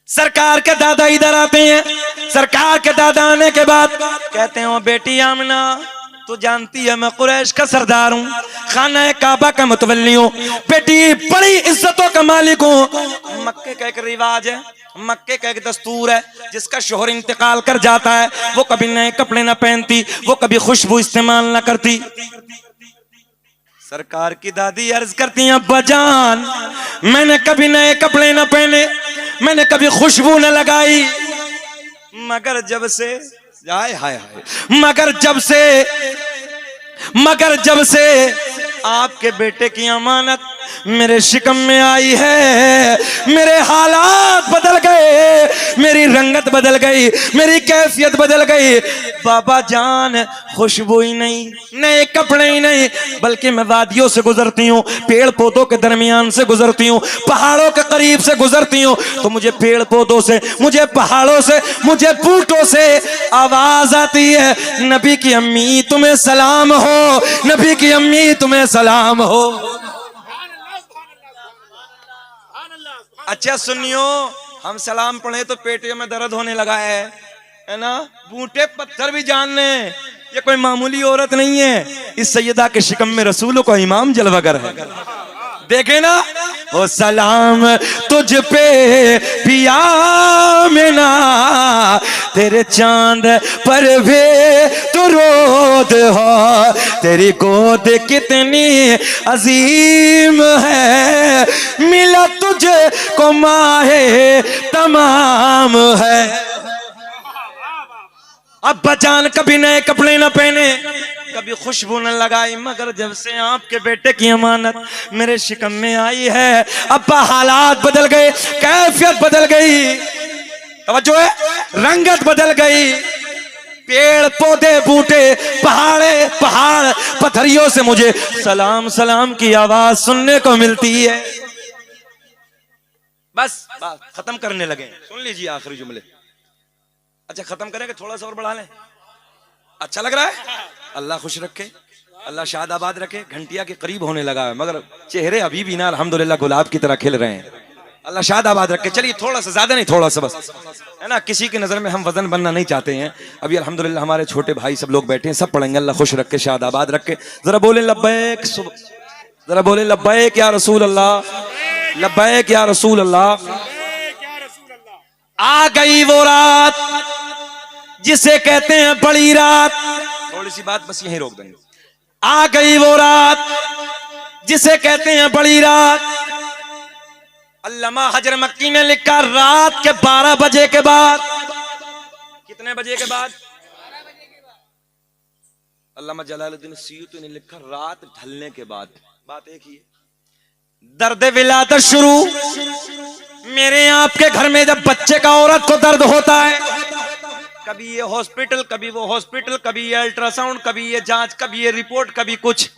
सरकार के दादा इधर आते हैं। सरकार के दादा आने के बाद कहते हैं ओ बेटी आमना, तू जानती है मैं कुरैश का सरदार हूँ, खाना काबा का मुतवल्ली हूँ, बेटी बड़ी इज्जतों का मालिक हूँ। मक्के का एक रिवाज है, मक्के का एक दस्तूर है, जिसका शोहर इंतकाल कर जाता है वो कभी नए कपड़े ना पहनती, वो कभी खुशबू इस्तेमाल ना करती। सरकार की दादी अर्ज करती हैं अब्बा जान, मैंने कभी नए कपड़े ना पहने, मैंने कभी खुशबू न लगाई, मगर जब से हाय हाय हाय, मगर जब से आपके बेटे की अमानत मेरे शिकम में आई है, मेरे हालात बदल गए, मेरी रंगत बदल गई, मेरी कैफियत बदल गई। बाबा जान खुशबू ही नहीं, नए कपड़े ही नहीं, बल्कि मैं वादियों से गुजरती हूँ, पेड़ पौधों के दरमियान से गुजरती हूँ, पहाड़ों के करीब से गुजरती हूँ, तो मुझे पेड़ पौधों से, मुझे पहाड़ों से, मुझे बूटों से आवाज आती है, नबी की अम्मी तुम्हें सलाम हो, नबी की अम्मी तुम्हें सलाम हो। अच्छा सुनियो, हम सलाम पढ़े तो पेटियों में दर्द होने लगा है ना, बूटे पत्थर भी जान लें, ये कोई मामूली औरत नहीं है, इस सैयदा के शिकम में रसूलों का इमाम जलवागर है। देखे ना, ओ सलाम तुझ पे पिया मेना, तेरे चांद पर भी तू रोद हो, तेरी गोद कितनी अजीम है, मिला तुझे को माहे तमाम है। अब बचान कभी नए कपड़े न पहने, कभी खुशबू न लगाई, मगर जब से आपके बेटे की अमानत मेरे शिकम में आई है, अब्बा हालात बदल गए, कैफियत बदल गई। तवज्जो है, रंगत बदल गई, पेड़ पौधे बूटे पहाड़े पहाड़ पत्थरियों से मुझे सलाम सलाम की आवाज सुनने को मिलती है। बस बात खत्म करने लगे। सुन लीजिए आखिरी जुमले। अच्छा खत्म करेंगे, थोड़ा सा और बढ़ा लें। अच्छा लग रहा है? अल्लाह खुश रखे, अल्लाह शाद आबाद रखे। घंटिया के करीब होने लगा है मगर चेहरे अभी भी ना अल्हम्दुलिल्लाह गुलाब की तरह खिल रहे हैं। अल्लाह शाद आबाद रखे। चलिए थोड़ा सा, ज्यादा नहीं, थोड़ा सा बस, है ना। किसी की नजर में हम वजन बनना नहीं चाहते हैं। अभी अल्हम्दुलिल्लाह हमारे छोटे भाई सब लोग बैठे हैं, सब पढ़ेंगे। अल्लाह खुश रखे, शाद आबाद रखे। जरा बोले लब्बैक, जरा बोले लब्बैक या रसूल अल्लाह, लब्बैक या रसूल अल्लाह। आ गई वो रात जिसे कहते हैं बड़ी रात। थोड़ी सी बात बस यहीं रोक देंगे। आ गई वो रात जिसे कहते हैं बड़ी रात। अल्लामा हजर मक्की ने लिखा रात के 12 बजे के बाद। कितने बजे के बाद? अल्लामा जलालुद्दीन सयूती ने लिखा रात ढलने के बाद। बात एक ही है। दर्द विलादत शुरू मेरे आपके घर में जब बच्चे का औरत को दर्द होता है, कभी ये हॉस्पिटल, कभी वो हॉस्पिटल, कभी ये अल्ट्रासाउंड, कभी ये जांच, कभी ये रिपोर्ट, कभी कुछ।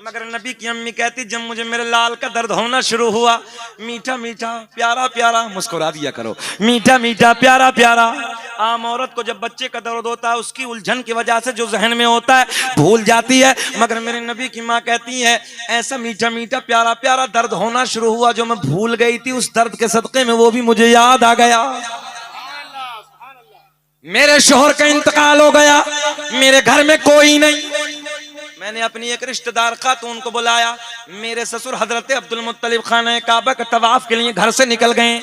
मगर नबी की अम्मी कहती जब मुझे मेरे लाल का दर्द होना शुरू हुआ, मीठा मीठा प्यारा प्यारा, मुस्कुरा दिया करो, मीठा मीठा प्यारा प्यारा। आम औरत को जब बच्चे का दर्द होता है उसकी उलझन की वजह से जो जहन में होता है भूल जाती है। मगर मेरे नबी की माँ कहती है ऐसा मीठा मीठा प्यारा प्यारा दर्द होना शुरू हुआ जो मैं भूल गई थी, उस दर्द के सदके में वो भी मुझे याद आ गया। मेरे शोहर का इंतकाल हो गया, मेरे घर में कोई नहीं। मैंने अपनी एक रिश्तेदार खातून को बुलाया। मेरे ससुर हजरत अब्दुल मुत्तलिब खाना काबा के तवाफ के लिए घर से निकल गए।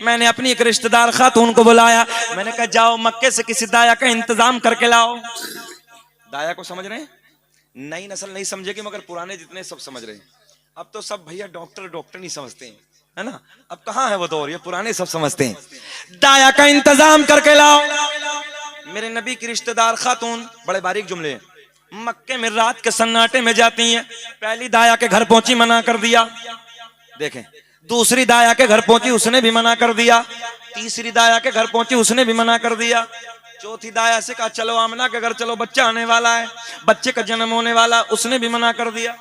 मैंने अपनी एक रिश्तेदार खातून को बुलाया। मैंने कहा जाओ मक्के से किसी दाया का इंतजाम करके लाओ। दाया को समझ रहे हैं? नई नस्ल नहीं समझेगी मगर पुराने जितने सब समझ रहे हैं। अब तो सब भैया डॉक्टर डॉक्टर नहीं समझते हैं, है ना। अब कहाँ है वो दौर, ये पुराने सब समझते हैं। दाया का इंतजाम करके लाओ। मेरे नबी की रिश्तेदार खातून, बड़े बारीक जुमले हैं, मक्के में रात के सन्नाटे में जाती हैं। पहली दाया के घर पहुंची, मना कर दिया। देखें, दूसरी दाया के घर पहुंची, उसने भी मना कर दिया। तीसरी दाया के घर पहुंची, उसने भी मना कर दिया। चौथी दाया से कहा चलो आमना के घर चलो, बच्चा आने वाला है, बच्चे का जन्म होने वाला, उसने भी मना कर दिया।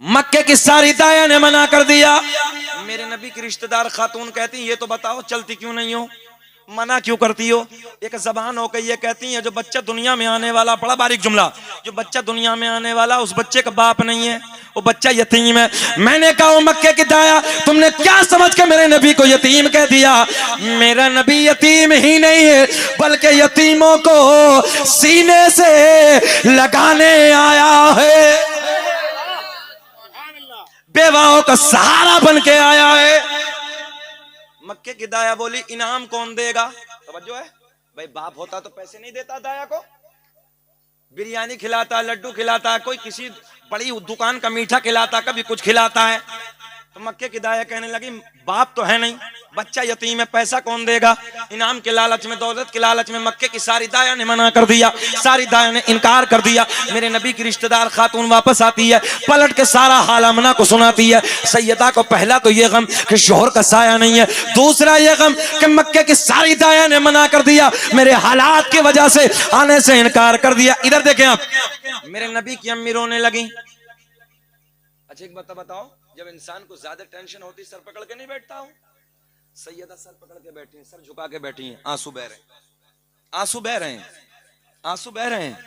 मक्के की सारी दाया ने मना कर दिया। मेरे नबी की रिश्तेदार खातून कहती ये तो बताओ चलती क्यों नहीं हो, मना क्यों करती हो? एक जबान होकर ये कहती है जो बच्चा दुनिया में आने वाला, बड़ा बारीक जुमला, जो बच्चा दुनिया में आने वाला उस बच्चे का बाप नहीं है, वो बच्चा यतीम है। मैंने कहा मक्के की दाया तुमने क्या समझ के मेरे नबी को यतीम कह दिया? मेरा नबी यतीम ही नहीं है बल्कि यतीमों को सीने से लगाने आया है, बेवाओं का सहारा बन के आया है। मक्के की दाया बोली इनाम कौन देगा? तवज्जो है भाई, बाप होता तो पैसे नहीं देता दाया को, बिरयानी खिलाता, लड्डू खिलाता, कोई किसी बड़ी दुकान का मीठा खिलाता, कभी कुछ खिलाता है। तो मक्के की दाया कहने लगी बाप तो है नहीं, बच्चा यतीम है, पैसा कौन देगा? इनाम के लालच में, दौलत के लालच में मक्के की सारी दाया ने मना कर दिया, सारी दाया ने इनकार कर दिया। मेरे नबी की रिश्तेदार खातून वापस आती है, पलट के सारा हाल आमना को सुनाती है। सैयदा को पहला तो ये गम कि शोहर का साया नहीं है, दूसरा ये गम कि मक्के की सारी दाया ने मना कर दिया, मेरे हालात की वजह से आने से इनकार कर दिया। इधर देखें आप, मेरे नबी की अम्मी रोने लगी। अच्छा एक बात बताओ, जब इंसान को ज्यादा टेंशन होती सर पकड़ के नहीं बैठता हूं? सैयदा सर पकड़ के बैठी हैं, सर झुका के बैठी हैं, आंसू बह रहे हैं, आंसू बह रहे हैं, आंसू बह रहे हैं।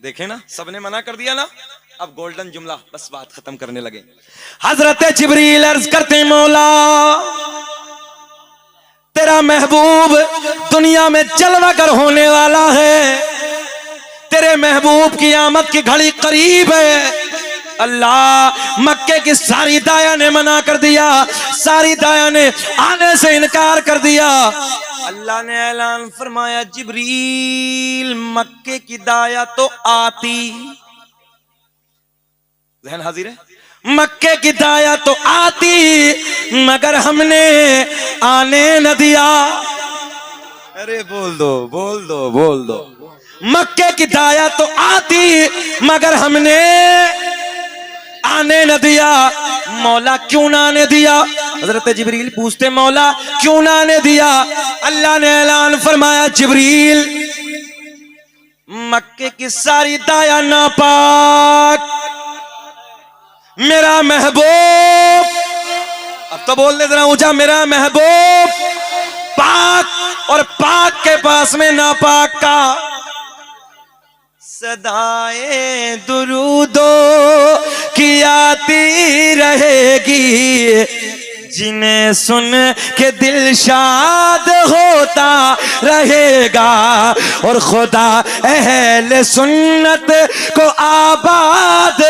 देखे ना, सबने मना कर दिया ना। अब गोल्डन जुमला, बस बात खत्म करने लगे। हजरत जिब्रील अर्ज करते मौला तेरा महबूब दुनिया में जलवा कर होने वाला है, तेरे महबूब की आमद की घड़ी करीब है। अल्लाह, मक्के की सारी दाया ने मना कर दिया, सारी दाया ने आने से इनकार कर दिया। अल्लाह ने ऐलान फरमाया जिब्रील मक्के की दाया तो आती, ज़हन हाजिर है, मक्के की दाया तो आती मगर हमने आने न दिया। अरे बोल दो बोल दो बोल दो, मक्के की दाया तो आती मगर हमने आने न दिया। मौला क्यों ना आने दिया? हजरत जिब्रील पूछते मौला क्यों ना आने दिया? अल्लाह ने ऐलान फरमाया जिब्रील मक्के की सारी दाया नापाक, मेरा महबूब, अब तो बोल दे जरा ऊंचा, मेरा महबूब पाक और पाक के पास में नापाक का सदाएं दुरूदो की आती रहेगी, जिन्हें सुन के दिल शाद होता रहेगा और खुदा अहले सुन्नत को आबाद